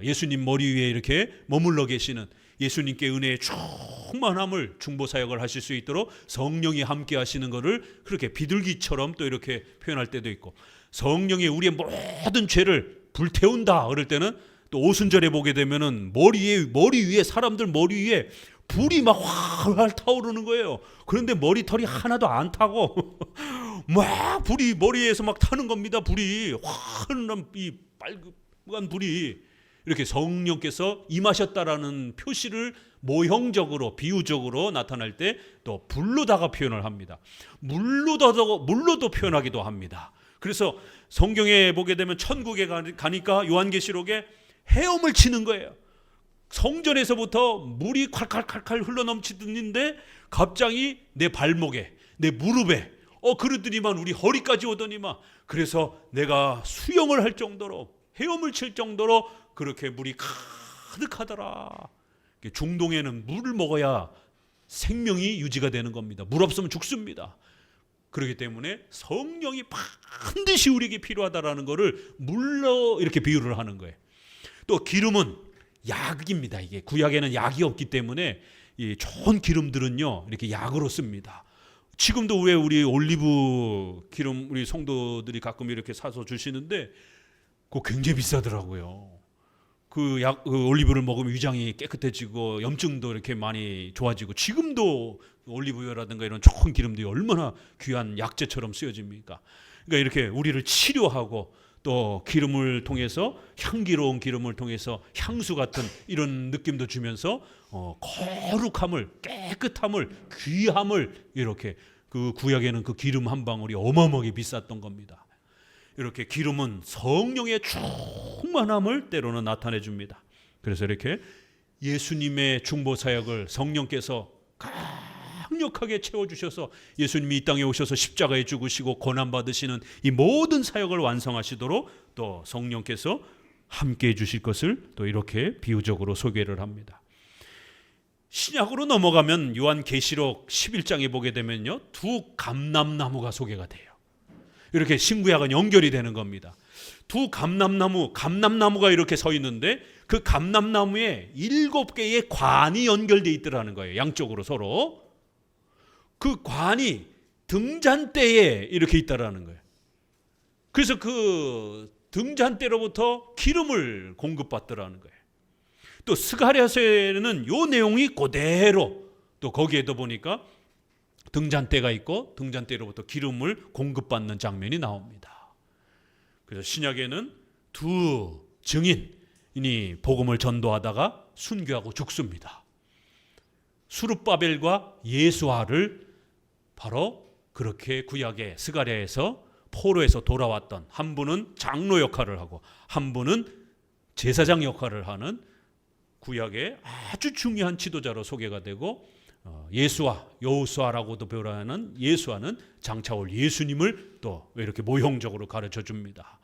예수님 머리 위에 이렇게 머물러 계시는, 예수님께 은혜의 충만함을 중보사역을 하실 수 있도록 성령이 함께 하시는 것을 그렇게 비둘기처럼 또 이렇게 표현할 때도 있고, 성령이 우리의 모든 죄를 불태운다 그럴 때는 또 오순절에 보게 되면은 머리 위에 사람들 머리 위에 불이 막 활활 타오르는 거예요. 그런데 머리털이 하나도 안 타고 막 불이 머리에서 막 타는 겁니다. 불이 환한 이 빨간 불이 이렇게 성령께서 임하셨다라는 표시를 모형적으로 비유적으로 나타날 때 또 불로다가 표현을 합니다. 물로도 표현하기도 합니다. 그래서 성경에 보게 되면 천국에 가니까 요한계시록에 헤엄을 치는 거예요. 성전에서부터 물이 콸콸콸콸 흘러넘치는데 갑자기 내 발목에, 내 무릎에 그러더니만 우리 허리까지 오더니만, 그래서 내가 수영을 할 정도로, 헤엄을 칠 정도로 그렇게 물이 가득하더라. 중동에는 물을 먹어야 생명이 유지가 되는 겁니다. 물 없으면 죽습니다. 그렇기 때문에 성령이 반드시 우리에게 필요하다라는 것을 물로 이렇게 비유를 하는 거예요. 또 기름은 약입니다. 이게 구약에는 약이 없기 때문에 이 좋은 기름들은요 이렇게 약으로 씁니다. 지금도 왜 우리 올리브 기름 우리 성도들이 가끔 이렇게 사서 주시는데 그거 굉장히 비싸더라고요. 그 올리브를 먹으면 위장이 깨끗해지고 염증도 이렇게 많이 좋아지고, 지금도 올리브유라든가 이런 좋은 기름들이 얼마나 귀한 약재처럼 쓰여집니까? 그러니까 이렇게 우리를 치료하고 또 기름을 통해서, 향기로운 기름을 통해서 향수 같은 이런 느낌도 주면서 거룩함을, 깨끗함을, 귀함을, 이렇게 그 구약에는 그 기름 한 방울이 어마어마하게 비쌌던 겁니다. 이렇게 기름은 성령의 충만함을 때로는 나타내 줍니다. 그래서 이렇게 예수님의 중보 사역을 성령께서 강력하게 채워주셔서 예수님이 이 땅에 오셔서 십자가에 죽으시고 고난받으시는 이 모든 사역을 완성하시도록 또 성령께서 함께해 주실 것을 또 이렇게 비유적으로 소개를 합니다. 신약으로 넘어가면 요한계시록 11장에 보게 되면요, 두 감람나무가 소개가 돼요. 이렇게 신구약은 연결이 되는 겁니다. 두 감람나무가 이렇게 서 있는데 그 감람나무에 7개의 관이 연결되어 있더라는 거예요. 양쪽으로 서로. 그 관이 등잔대에 이렇게 있다라는 거예요. 그래서 그 등잔대로부터 기름을 공급받더라는 거예요. 또 스가랴서에는 요 내용이 그대로 또 거기에도 보니까 등잔대가 있고 등잔대로부터 기름을 공급받는 장면이 나옵니다. 그래서 신약에는 두 증인이 복음을 전도하다가 순교하고 죽습니다. 수룹바벨과 예수아를 바로 그렇게 구약의 스가랴에서 포로에서 돌아왔던 한 분은 장로 역할을 하고 한 분은 제사장 역할을 하는 구약의 아주 중요한 지도자로 소개가 되고, 예수아, 여호수아라고도 표현하는 예수아는 장차 올 예수님을 또 이렇게 모형적으로 가르쳐 줍니다.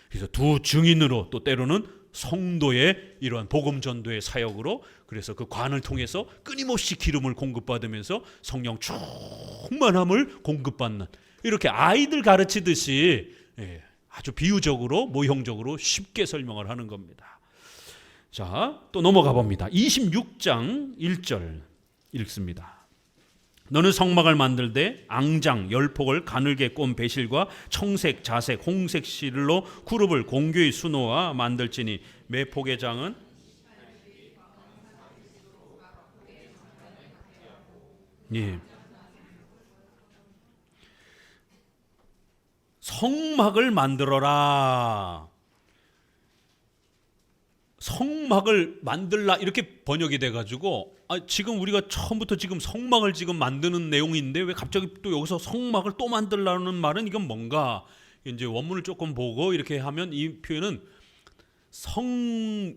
그래서 두 증인으로 또 때로는 성도의 이러한 복음 전도의 사역으로, 그래서 그 관을 통해서 끊임없이 기름을 공급받으면서 성령 충만함을 공급받는, 이렇게 아이들 가르치듯이 아주 비유적으로 모형적으로 쉽게 설명을 하는 겁니다. 자, 또 넘어가 봅니다. 26장 1절 읽습니다. 너는 성막을 만들되 앙장 열폭을 가늘게 꼰 배실과 청색, 자색, 홍색 실로 그룹을 공교히 수놓아 만들지니 매폭의 장은 예. 성막을 만들어라. 성막을 만들라 이렇게 번역이 돼가지고 지금 우리가 처음부터 지금 성막을 지금 만드는 내용인데 왜 갑자기 또 여기서 성막을 또 만들라는 말은 이건 뭔가 이제 원문을 조금 보고 이렇게 하면 이 표현은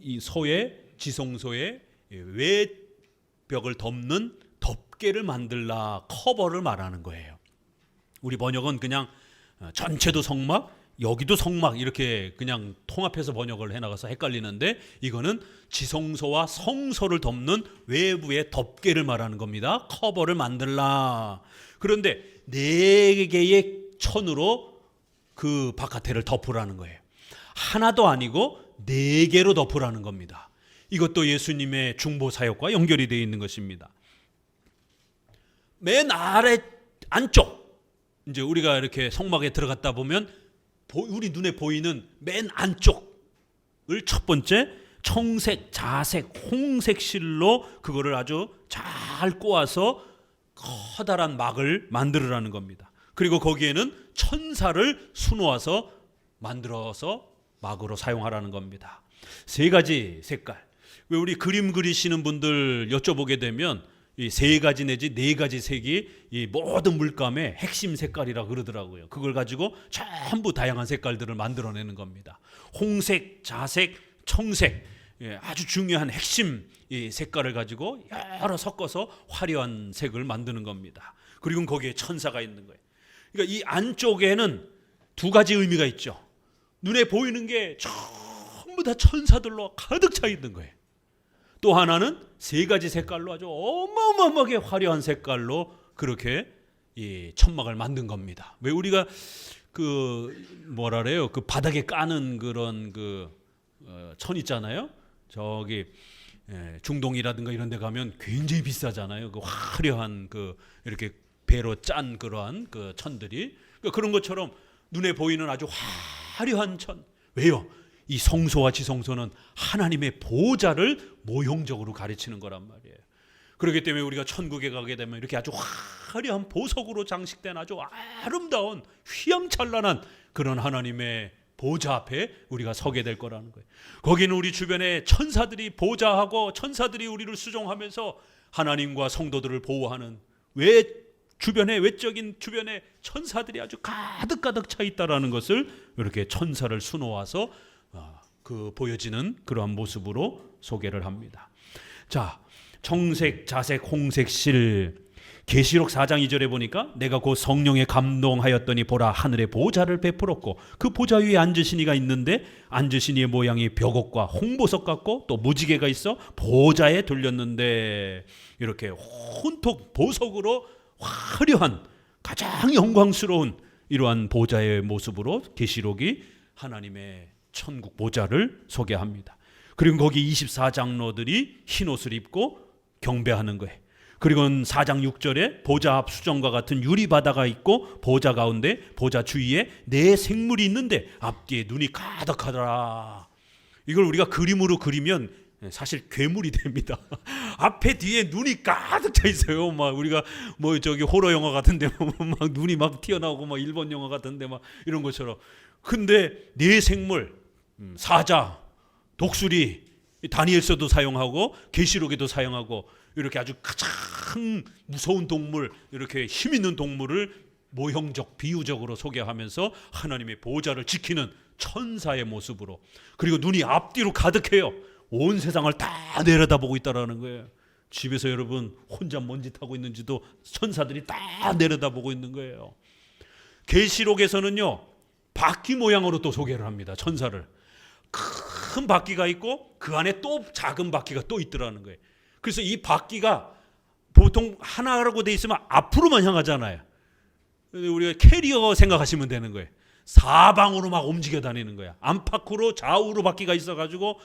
이 소의 지성소의 외벽을 덮는 덮개를 만들라 커버를 말하는 거예요. 우리 번역은 그냥 전체도 성막 여기도 성막 이렇게 그냥 통합해서 번역을 해나가서 헷갈리는데 이거는 지성소와 성소를 덮는 외부의 덮개를 말하는 겁니다. 커버를 만들라. 그런데 4개의 천으로 그 바깥에를 덮으라는 거예요. 하나도 아니고 4개로 덮으라는 겁니다. 이것도 예수님의 중보 사역과 연결이 되어 있는 것입니다. 맨 아래 안쪽 이제 우리가 이렇게 성막에 들어갔다 보면 우리 눈에 보이는 맨 안쪽을 첫 번째 청색, 자색, 홍색 실로 그거를 아주 잘 꼬아서 커다란 막을 만들으라는 겁니다. 그리고 거기에는 천사를 수놓아서 만들어서 막으로 사용하라는 겁니다. 3가지 색깔. 왜 우리 그림 그리시는 분들 여쭤보게 되면 이 3가지 내지 4가지 색이 이 모든 물감의 핵심 색깔이라 그러더라고요. 그걸 가지고 전부 다양한 색깔들을 만들어내는 겁니다. 홍색, 자색, 청색, 아주 중요한 핵심 이 색깔을 가지고 여러 섞어서 화려한 색을 만드는 겁니다. 그리고 거기에 천사가 있는 거예요. 그러니까 이 안쪽에는 2가지 의미가 있죠. 눈에 보이는 게 전부 다 천사들로 가득 차 있는 거예요. 또 하나는 3가지 색깔로 아주 어마어마하게 화려한 색깔로 그렇게 이 천막을 만든 겁니다. 왜 우리가 그 바닥에 까는 그런 천 있잖아요. 저기 중동이라든가 이런 데 가면 굉장히 비싸잖아요. 그 화려한 이렇게 배로 짠 그러한 그 천들이 그러니까 그런 것처럼 눈에 보이는 아주 화려한 천. 왜요? 이 성소와 지성소는 하나님의 보좌를 모형적으로 가르치는 거란 말이에요. 그렇기 때문에 우리가 천국에 가게 되면 이렇게 아주 화려한 보석으로 장식된 아주 아름다운 휘황찬란한 그런 하나님의 보좌 앞에 우리가 서게 될 거라는 거예요. 거기는 우리 주변에 천사들이 보좌하고 천사들이 우리를 수종하면서 하나님과 성도들을 보호하는 외적인 주변에 천사들이 아주 가득 차 있다라는 것을 이렇게 천사를 수놓아서 보여지는 그러한 모습으로 소개를 합니다. 자, 청색, 자색, 홍색 실 계시록 4장 2절에 보니까 내가 곧 성령에 감동하였더니 보라 하늘에 보좌를 베풀었고 그 보좌 위에 앉으신 이가 있는데 앉으신 이의 모양이 벽옥과 홍보석 같고 또 무지개가 있어 보좌에 돌렸는데 이렇게 혼톡 보석으로 화려한 가장 영광스러운 이러한 보좌의 모습으로 계시록이 하나님의 천국 보좌를 소개합니다. 그리고 거기 24장로들이 흰 옷을 입고 경배하는 거예요. 그리고 4장 6절에 보좌 앞 수정과 같은 유리바다가 있고 보좌 가운데 보좌 주위에 4 생물이 있는데 앞뒤에 눈이 가득하더라. 이걸 우리가 그림으로 그리면 사실 괴물이 됩니다. 앞에 뒤에 눈이 가득 차 있어요. 막 우리가 저기 호러 영화 같은데 막 눈이 막 튀어나오고 막 일본 영화 같은데 막 이런 것처럼. 근데 4 생물, 사자, 독수리, 다니엘서도 사용하고 계시록에도 사용하고 이렇게 아주 가장 무서운 동물, 이렇게 힘 있는 동물을 모형적, 비유적으로 소개하면서 하나님의 보좌를 지키는 천사의 모습으로 그리고 눈이 앞뒤로 가득해요. 온 세상을 다 내려다보고 있다라는 거예요. 집에서 여러분 혼자 뭔 짓 하고 있는지도 천사들이 다 내려다보고 있는 거예요. 계시록에서는요 바퀴 모양으로 또 소개를 합니다. 천사를 큰 바퀴가 있고 그 안에 또 작은 바퀴가 또 있더라는 거예요. 그래서 이 바퀴가 보통 하나라고 돼 있으면 앞으로만 향하잖아요. 우리가 캐리어 생각하시면 되는 거예요. 사방으로 막 움직여 다니는 거야. 안팎으로 좌우로 바퀴가 있어가지고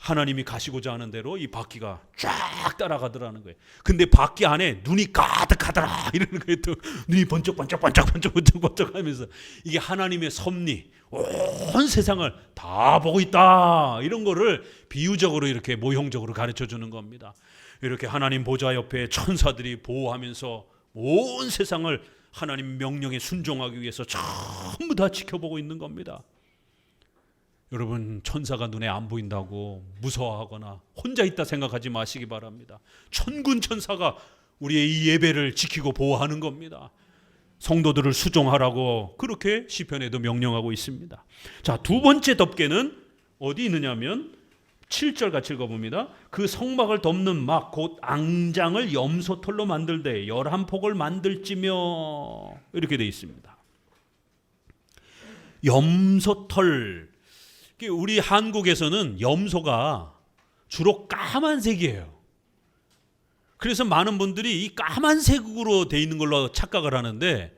하나님이 가시고자 하는 대로 이 바퀴가 쫙 따라가더라는 거예요. 근데 바퀴 안에 눈이 가득하더라 이러는 거예요. 또 눈이 번쩍번쩍 하면서 이게 하나님의 섭리, 온 세상을 다 보고 있다 이런 거를 비유적으로 이렇게 모형적으로 가르쳐 주는 겁니다. 이렇게 하나님 보좌 옆에 천사들이 보호하면서 온 세상을 하나님 명령에 순종하기 위해서 전부 다 지켜보고 있는 겁니다. 여러분, 천사가 눈에 안 보인다고 무서워하거나 혼자 있다 생각하지 마시기 바랍니다. 천군 천사가 우리의 이 예배를 지키고 보호하는 겁니다. 성도들을 수종하라고 그렇게 시편에도 명령하고 있습니다. 자, 두 번째 덮개는 어디 있느냐면 7절 같이 읽어봅니다. 그 성막을 덮는 막 곧 앙장을 염소털로 만들되 11폭을 만들지며 이렇게 되어 있습니다. 염소털, 우리 한국에서는 염소가 주로 까만색이에요. 그래서 많은 분들이 이 까만색으로 되어 있는 걸로 착각을 하는데,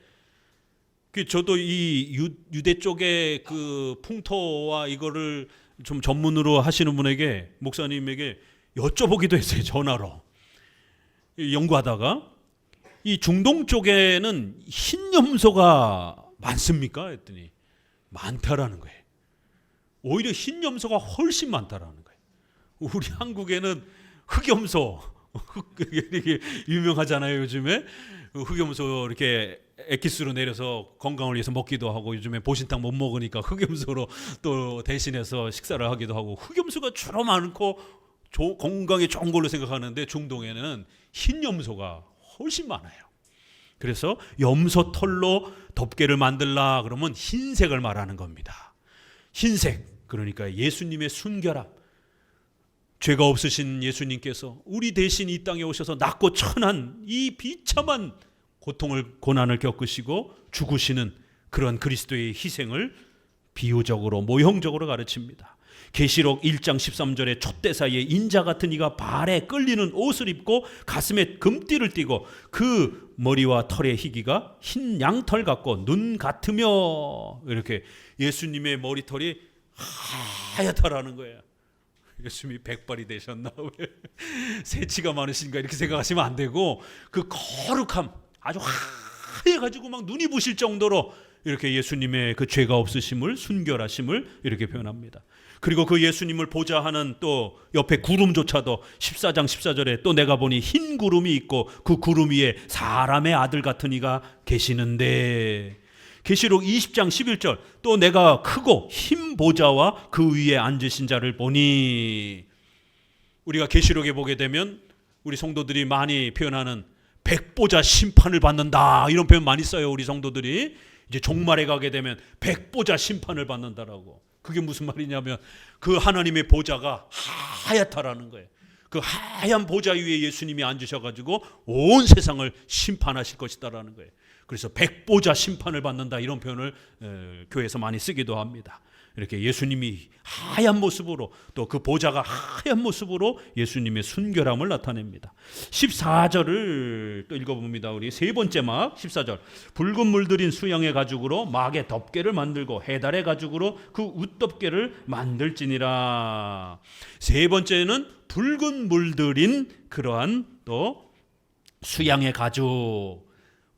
저도 이 유대 쪽의 그 풍토와 이거를 좀 전문으로 하시는 분에게, 목사님에게 여쭤보기도 했어요. 전화로 연구하다가 이 중동 쪽에는 흰 염소가 많습니까? 했더니 많다라는 거예요. 오히려 흰 염소가 훨씬 많다라는 거예요. 우리 한국에는 흑염소 이게 유명하잖아요. 요즘에 흑염소 이렇게 엑기스로 내려서 건강을 위해서 먹기도 하고, 요즘에 보신탕 못 먹으니까 흑염소로 또 대신해서 식사를 하기도 하고, 흑염소가 주로 많고 건강에 좋은 걸로 생각하는데 중동에는 흰 염소가 훨씬 많아요. 그래서 염소 털로 덮개를 만들라 그러면 흰색을 말하는 겁니다. 흰색, 그러니까 예수님의 순결함, 죄가 없으신 예수님께서 우리 대신 이 땅에 오셔서 낮고 천한 이 비참한 고통을, 고난을 겪으시고 죽으시는 그런 그리스도의 희생을 비유적으로 모형적으로 가르칩니다. 계시록 1장 13절에 촛대 사이에 인자 같은 이가 발에 끌리는 옷을 입고 가슴에 금띠를 띠고 그 머리와 털의 희기가 흰 양털 같고 눈 같으며, 이렇게 예수님의 머리털이 하얗다라는 거예요. 예수님이 백발이 되셨나? 왜 새치가 많으신가? 이렇게 생각하시면 안 되고, 그 거룩함, 아주 하얘가지고 막 눈이 부실 정도로 이렇게 예수님의 그 죄가 없으심을, 순결하심을 이렇게 표현합니다. 그리고 그 예수님을 보자 하는 또 옆에 구름조차도 14장 14절에 또 내가 보니 흰 구름이 있고 그 구름 위에 사람의 아들 같은 이가 계시는데, 계시록 20장 11절 또 내가 크고 흰 보좌와 그 위에 앉으신 자를 보니, 우리가 계시록에 보게 되면 우리 성도들이 많이 표현하는 백보자 심판을 받는다, 이런 표현 많이 써요. 우리 성도들이 이제 종말에 가게 되면 백보자 심판을 받는다라고. 그게 무슨 말이냐면 그 하나님의 보좌가 하얗다라는 거예요. 그 하얀 보좌 위에 예수님이 앉으셔가지고 온 세상을 심판하실 것이다라는 거예요. 그래서 백보자 심판을 받는다, 이런 표현을 교회에서 많이 쓰기도 합니다. 이렇게 예수님이 하얀 모습으로, 또 그 보좌가 하얀 모습으로 예수님의 순결함을 나타냅니다. 14절을 또 읽어봅니다. 우리 세 번째 막 14절. 붉은 물들인 수양의 가죽으로 막의 덮개를 만들고 해달의 가죽으로 그 웃덮개를 만들지니라. 세 번째는 붉은 물들인 그러한 또 수양의 가죽,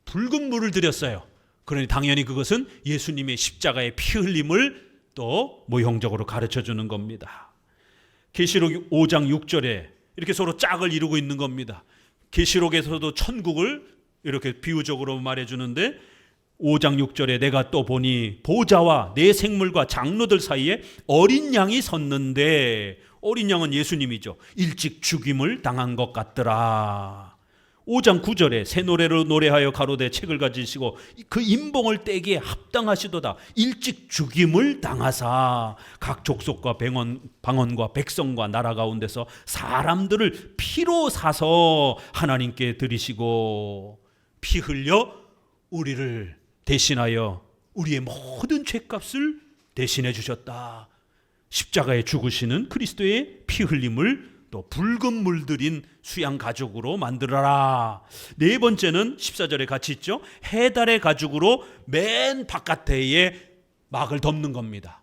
붉은 물을 들였어요. 그러니 당연히 그것은 예수님의 십자가의 피 흘림을 또 모형적으로 가르쳐 주는 겁니다. 계시록 5장 6절에 이렇게 서로 짝을 이루고 있는 겁니다. 계시록에서도 천국을 이렇게 비유적으로 말해 주는데, 5장 6절에 내가 또 보니 보좌와 네 생물과 장로들 사이에 어린 양이 섰는데, 어린 양은 예수님이죠. 일찍 죽임을 당한 것 같더라. 5장 9절에 새 노래로 노래하여 가로되 책을 가지시고 그 임봉을 떼기에 합당하시도다. 일찍 죽임을 당하사 각 족속과 방언과 백성과 나라 가운데서 사람들을 피로 사서 하나님께 드리시고 피 흘려 우리를 대신하여 우리의 모든 죄값을 대신해 주셨다. 십자가에 죽으시는 그리스도의 피 흘림을 또 붉은 물들인 수양 가죽으로 만들어라. 네 번째는 14절에 같이 있죠. 해달의 가죽으로 맨 바깥에 막을 덮는 겁니다.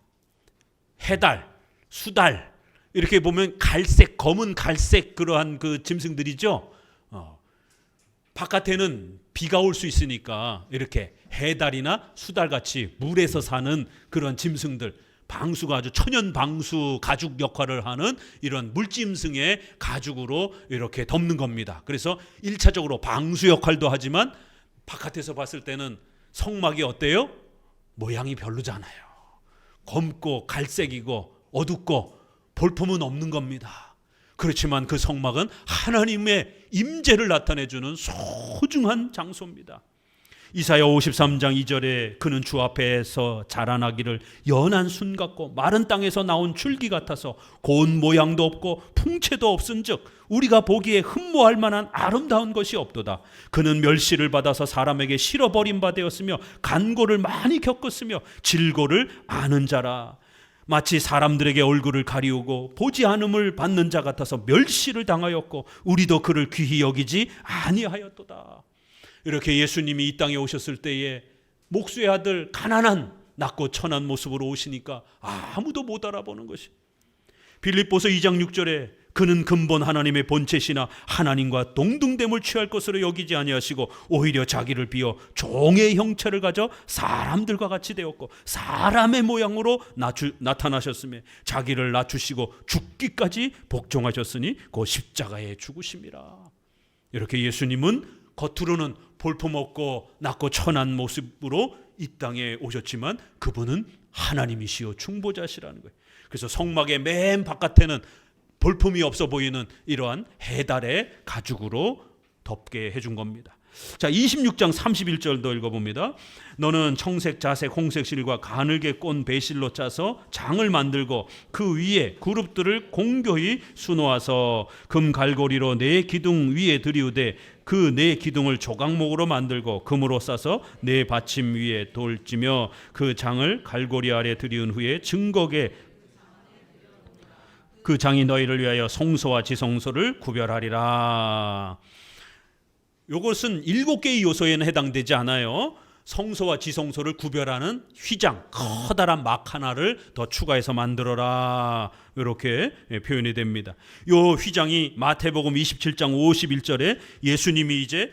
해달, 수달, 이렇게 보면 갈색, 검은 갈색 그러한 그 짐승들이죠. 바깥에는 비가 올 수 있으니까 이렇게 해달이나 수달같이 물에서 사는 그런 짐승들, 방수가 아주 천연 방수 가죽 역할을 하는 이런 물짐승의 가죽으로 이렇게 덮는 겁니다. 그래서 1차적으로 방수 역할도 하지만 바깥에서 봤을 때는 성막이 어때요? 모양이 별로잖아요. 검고 갈색이고 어둡고 볼품은 없는 겁니다. 그렇지만 그 성막은 하나님의 임재를 나타내주는 소중한 장소입니다. 이사야 53장 2절에 그는 주 앞에서 자라나기를 연한 순 같고 마른 땅에서 나온 줄기 같아서 고운 모양도 없고 풍채도 없은즉 우리가 보기에 흠모할 만한 아름다운 것이 없도다. 그는 멸시를 받아서 사람에게 실어버린 바 되었으며 간고를 많이 겪었으며 질고를 아는 자라. 마치 사람들에게 얼굴을 가리우고 보지 않음을 받는 자 같아서 멸시를 당하였고 우리도 그를 귀히 여기지 아니하였도다. 이렇게 예수님이 이 땅에 오셨을 때에 목수의 아들 가난한 낮고 천한 모습으로 오시니까 아무도 못 알아보는 것이. 빌립보서 2장 6절에 그는 근본 하나님의 본체시나 하나님과 동등됨을 취할 것으로 여기지 아니하시고 오히려 자기를 비어 종의 형체를 가져 사람들과 같이 되었고 사람의 모양으로 나타나셨으며 자기를 낮추시고 죽기까지 복종하셨으니 그 십자가에 죽으심이라. 이렇게 예수님은 겉으로는 볼품없고 낮고 천한 모습으로 이 땅에 오셨지만 그분은 하나님이시요 중보자시라는 거예요. 그래서 성막의 맨 바깥에는 볼품이 없어 보이는 이러한 해달의 가죽으로 덮게 해준 겁니다. 자, 26장 31절도 읽어봅니다. 너는 청색, 자색, 홍색 실과 가늘게 꼰 배실로 짜서 장을 만들고 그 위에 그룹들을 공교히 수놓아서 금 갈고리로 네 기둥 위에 들이우되 그 네 기둥을 조각목으로 만들고 금으로 싸서 네 받침 위에 돌지며 그 장을 갈고리 아래 들이운 후에 증거계 그 장이 너희를 위하여 성소와 지성소를 구별하리라. 이것은 7개의 요소에는 해당되지 않아요. 성소와 지성소를 구별하는 휘장, 커다란 막 하나를 더 추가해서 만들어라. 이렇게 표현이 됩니다. 이 휘장이 마태복음 27장 51절에 예수님이 이제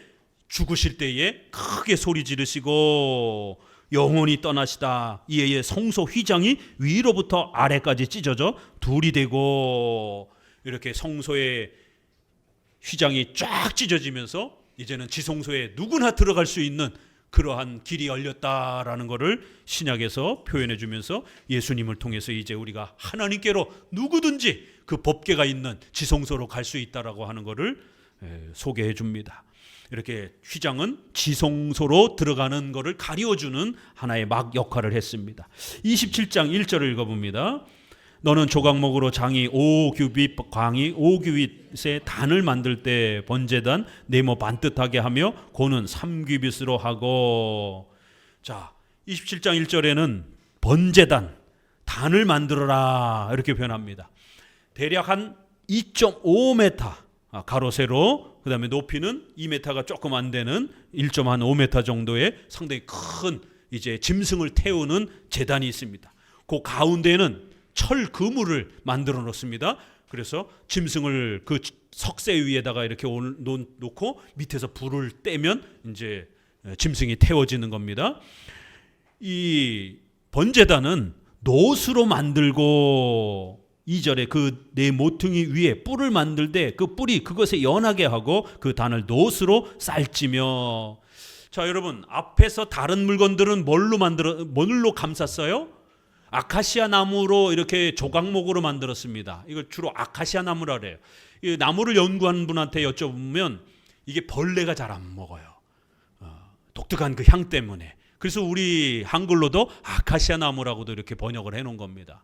죽으실 때에 크게 소리 지르시고 영혼이 떠나시다. 이에 성소 휘장이 위로부터 아래까지 찢어져 둘이 되고 이렇게 성소의 휘장이 쫙 찢어지면서 이제는 지성소에 누구나 들어갈 수 있는 그러한 길이 열렸다라는 것을 신약에서 표현해 주면서 예수님을 통해서 이제 우리가 하나님께로 누구든지 그 법궤가 있는 지성소로 갈 수 있다라고 하는 것을 소개해 줍니다. 이렇게 휘장은 지성소로 들어가는 것을 가리워주는 하나의 막 역할을 했습니다. 27장 1절을 읽어봅니다. 너는 조각목으로 장이 5규빗, 광이 5규빗의 단을 만들 때 번제단 네모 반듯하게 하며 고는 3규빗으로 하고. 자, 27장 1절에는 번제단, 단을 만들어라 이렇게 표현합니다. 대략 한 2.5m 가로 세로, 그 다음에 높이는 2m가 조금 안 되는 1.5m 정도의 상당히 큰 이제 짐승을 태우는 제단이 있습니다. 그 가운데는 철 그물을 만들어 놓습니다. 그래서 짐승을 그 석쇠 위에다가 이렇게 놓고 밑에서 불을 떼면 이제 짐승이 태워지는 겁니다. 이 번제단은 놋으로 만들고 2절에 그 네 모퉁이 위에 뿔을 만들 때 그 뿔이 그것에 연하게 하고 그 단을 놋으로 쌀찌며. 자, 여러분, 앞에서 다른 물건들은 뭘로 감쌌어요? 아카시아 나무로 이렇게 조각목으로 만들었습니다. 이걸 주로 아카시아 나무라 그래요. 이 나무를 연구하는 분한테 여쭤보면 이게 벌레가 잘 안 먹어요. 독특한 그 향 때문에. 그래서 우리 한글로도 아카시아 나무라고도 이렇게 번역을 해놓은 겁니다.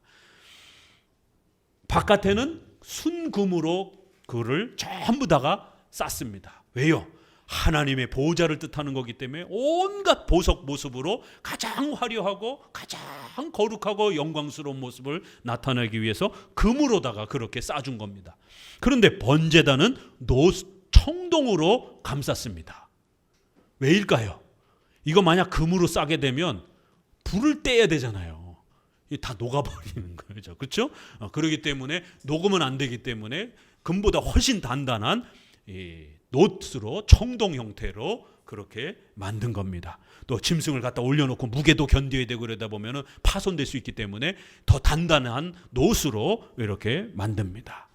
바깥에는 순금으로 그를 전부 다가 쌌습니다. 왜요? 하나님의 보호자를 뜻하는 거기 때문에 온갖 보석 모습으로 가장 화려하고 가장 거룩하고 영광스러운 모습을 나타내기 위해서 금으로다가 그렇게 싸준 겁니다. 그런데 번제단은 청동으로 감쌌습니다. 왜일까요? 이거 만약 금으로 싸게 되면 불을 떼야 되잖아요. 다 녹아버리는 거죠. 그렇죠? 그렇기 때문에 녹으면 안 되기 때문에 금보다 훨씬 단단한 이 놋으로 청동 형태로 그렇게 만든 겁니다. 또 짐승을 갖다 올려놓고 무게도 견뎌야 되고 그러다 보면은 파손될 수 있기 때문에 더 단단한 놋으로 이렇게 만듭니다.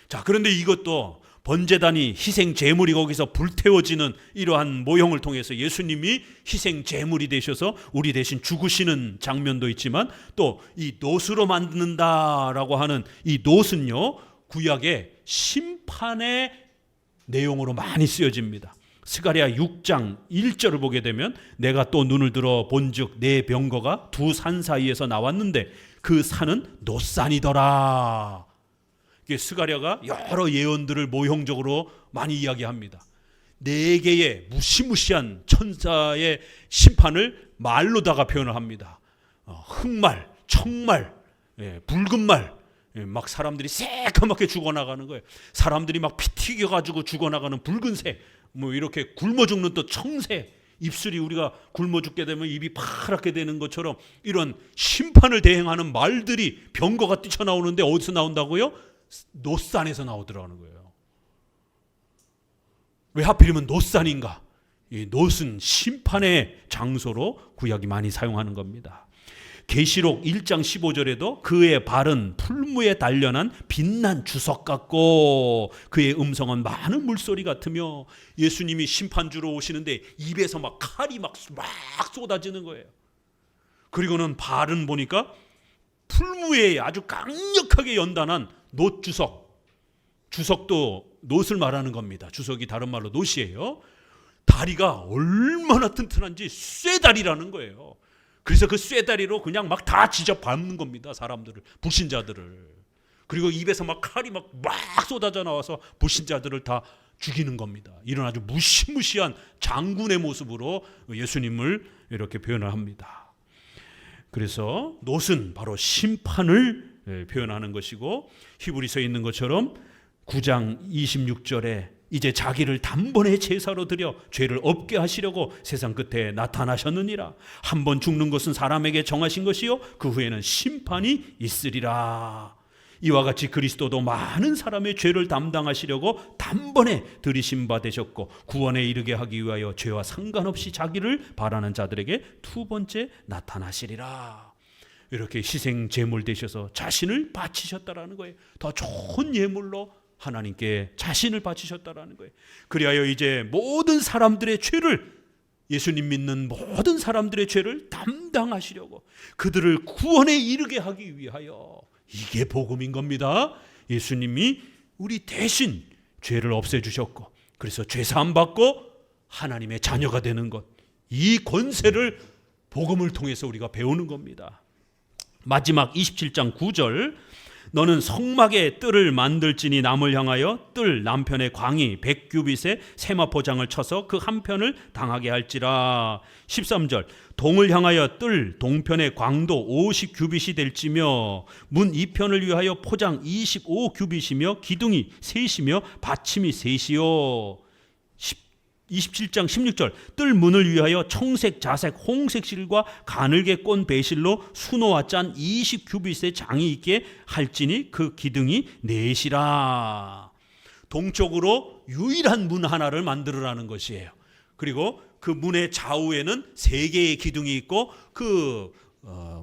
자, 그런데 이것도 번제단이 희생 제물이 거기서 불태워지는 이러한 모형을 통해서 예수님이 희생 제물이 되셔서 우리 대신 죽으시는 장면도 있지만 또 이 놋으로 만든다라고 하는 이 놋은요, 구약의 심판의 내용으로 많이 쓰여집니다. 스가랴 6장 1절을 보게 되면 내가 또 눈을 들어 본즉 내 병거가 두 산 사이에서 나왔는데 그 산은 놋산이더라. 스가랴가 여러 예언들을 모형적으로 많이 이야기합니다. 네 개의 무시무시한 천사의 심판을 말로다가 표현을 합니다. 흑말, 청말, 붉은말, 막 사람들이 새까맣게 죽어나가는 거예요. 사람들이 막 피 튀겨가지고 죽어나가는 붉은색, 뭐 이렇게 굶어 죽는 또 청색, 입술이 우리가 굶어 죽게 되면 입이 파랗게 되는 것처럼 이런 심판을 대행하는 말들이 병거가 뛰쳐나오는데 어디서 나온다고요? 놋산에서 나오더라는 거예요. 왜 하필이면 놋산인가? 이 놋은 심판의 장소로 구약이 많이 사용하는 겁니다. 계시록 1장 15절에도 그의 발은 풀무에 단련한 빛난 주석 같고 그의 음성은 많은 물소리 같으며 예수님이 심판주로 오시는데 입에서 막 칼이 막 쏟아지는 거예요. 그리고는 발은 보니까 풀무에 아주 강력하게 연단한 놋 주석, 주석도 놋을 말하는 겁니다. 주석이 다른 말로 놋이에요. 다리가 얼마나 튼튼한지 쇠다리라는 거예요. 그래서 그 쇠다리로 그냥 막 다 지져 밟는 겁니다. 사람들을, 불신자들을. 그리고 입에서 막 칼이 막 쏟아져 나와서 불신자들을 다 죽이는 겁니다. 이런 아주 무시무시한 장군의 모습으로 예수님을 이렇게 표현을 합니다. 그래서 놋은 바로 심판을 표현하는 것이고 히브리서에 있는 것처럼 9장 26절에 이제 자기를 단번에 제사로 드려 죄를 없게 하시려고 세상 끝에 나타나셨느니라. 한 번 죽는 것은 사람에게 정하신 것이요 그 후에는 심판이 있으리라. 이와 같이 그리스도도 많은 사람의 죄를 담당하시려고 단번에 들이신 바 되셨고 구원에 이르게 하기 위하여 죄와 상관없이 자기를 바라는 자들에게 두 번째 나타나시리라. 이렇게 희생 제물 되셔서 자신을 바치셨다라는 거예요. 더 좋은 예물로 하나님께 자신을 바치셨다라는 거예요. 그리하여 이제 모든 사람들의 죄를, 예수님 믿는 모든 사람들의 죄를 담당하시려고 그들을 구원에 이르게 하기 위하여, 이게 복음인 겁니다. 예수님이 우리 대신 죄를 없애주셨고 그래서 죄사함 받고 하나님의 자녀가 되는 것, 이 권세를 복음을 통해서 우리가 배우는 겁니다. 마지막 27장 9절, 너는 성막에 뜰을 만들지니 남을 향하여 뜰 남편의 광이 100규빗의 세마포장을 쳐서 그 한편을 당하게 할지라. 13절, 동을 향하여 뜰 동편의 광도 50규빗이 될지며 문 2편을 위하여 포장 25규빗이며 기둥이 셋이며 받침이 셋이요. 27장 16절, 뜰 문을 위하여 청색, 자색, 홍색 실과 가늘게 꼰 배실로 수노와 짠 20규빗의 장이 있게 할지니 그 기둥이 넷이라. 동쪽으로 유일한 문 하나를 만들으라는 것이에요. 그리고 그 문의 좌우에는 3개의 기둥이 있고 그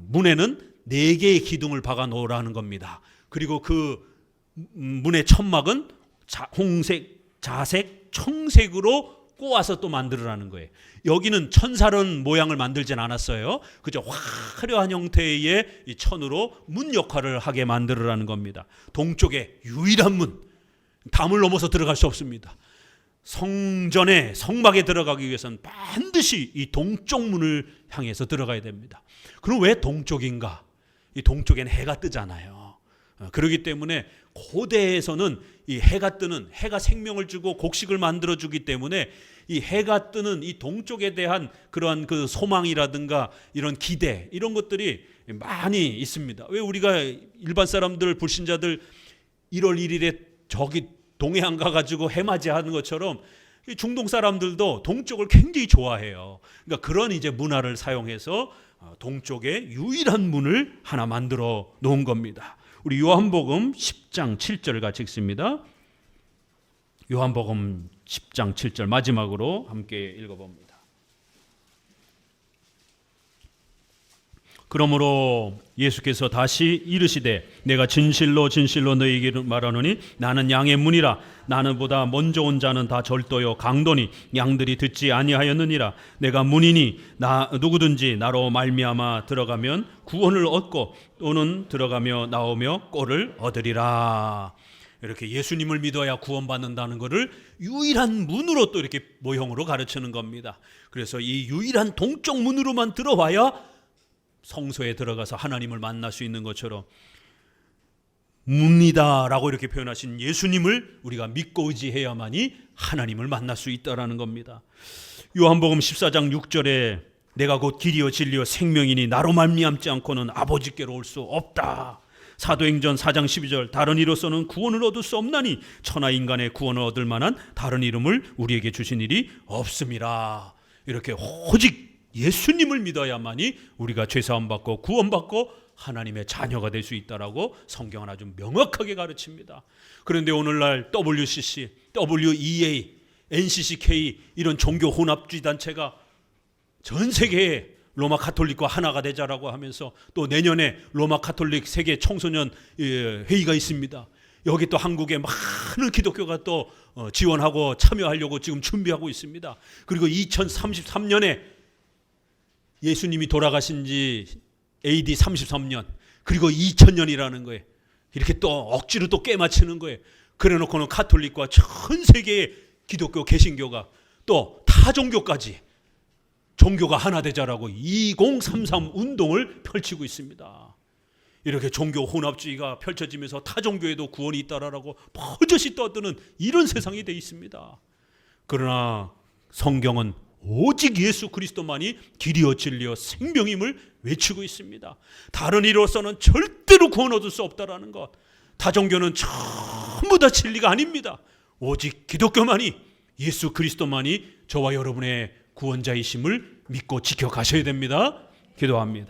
문에는 4개의 기둥을 박아 놓으라는 겁니다. 그리고 그 문의 천막은 홍색, 자색, 청색으로 꼬아서 또 만들으라는 거예요. 여기는 천사론 모양을 만들진 않았어요. 그저 화려한 형태의 이 천으로 문 역할을 하게 만들으라는 겁니다. 동쪽의 유일한 문, 담을 넘어서 들어갈 수 없습니다. 성전에, 성막에 들어가기 위해서는 반드시 이 동쪽 문을 향해서 들어가야 됩니다. 그럼 왜 동쪽인가? 이 동쪽에는 해가 뜨잖아요. 그렇기 때문에 고대에서는 이 해가 뜨는, 해가 생명을 주고 곡식을 만들어 주기 때문에 이 해가 뜨는 이 동쪽에 대한 그러한 그 소망이라든가 이런 기대, 이런 것들이 많이 있습니다. 왜 우리가 일반 사람들, 불신자들 1월 1일에 저기 동해안 가가지고 해맞이 하는 것처럼 이 중동 사람들도 동쪽을 굉장히 좋아해요. 그러니까 그런 이제 문화를 사용해서 동쪽에 유일한 문을 하나 만들어 놓은 겁니다. 우리 요한복음 10장 7절 같이 읽습니다. 요한복음 10장 7절 마지막으로 함께 읽어봅니다. 그러므로 예수께서 다시 이르시되 내가 진실로 진실로 너희에게 말하노니 나는 양의 문이라. 나는보다 먼저 온 자는 다 절도요 강도니 양들이 듣지 아니하였느니라. 내가 문이니 누구든지 나로 말미암아 들어가면 구원을 얻고 또는 들어가며 나오며 꼴을 얻으리라. 이렇게 예수님을 믿어야 구원받는다는 것을 유일한 문으로 또 이렇게 모형으로 가르치는 겁니다. 그래서 이 유일한 동쪽 문으로만 들어와야 성소에 들어가서 하나님을 만날 수 있는 것처럼 문이다라고 이렇게 표현하신 예수님을 우리가 믿고 의지해야만이 하나님을 만날 수 있다라는 겁니다. 요한복음 14장 6절에 내가 곧 길이요 진리요 생명이니 나로 말미암지 않고는 아버지께로 올 수 없다. 사도행전 4장 12절 다른 이로서는 구원을 얻을 수 없나니 천하 인간의 구원을 얻을 만한 다른 이름을 우리에게 주신 일이 없음이라. 이렇게 오직 예수님을 믿어야만이 우리가 죄사함 받고 구원받고 하나님의 자녀가 될 수 있다라고 성경은 아주 명확하게 가르칩니다. 그런데 오늘날 WCC, WEA, NCCK 이런 종교 혼합주의 단체가 전 세계에 로마 가톨릭과 하나가 되자라고 하면서 또 내년에 로마 가톨릭 세계 청소년 회의가 있습니다. 여기 또 한국에 많은 기독교가 또 지원하고 참여하려고 지금 준비하고 있습니다. 그리고 2033년에 예수님이 돌아가신 지 AD 33년 그리고 2000년이라는 거예요. 이렇게 또 억지로 또 깨맞추는 거예요. 그래 놓고는 가톨릭과 전 세계의 기독교 개신교가 또 타종교까지 종교가 하나 되자라고 2033 운동을 펼치고 있습니다. 이렇게 종교 혼합주의가 펼쳐지면서 타종교에도 구원이 있다라고 버젓이 떠드는 이런 세상이 되어 있습니다. 그러나 성경은 오직 예수 그리스도만이 길이요 진리요 생명임을 외치고 있습니다. 다른 이로서는 절대로 구원 얻을 수 없다라는 것. 다종교는 전부 다 진리가 아닙니다. 오직 기독교만이 예수 그리스도만이 저와 여러분의 구원자이심을 믿고 지켜가셔야 됩니다. 기도합니다.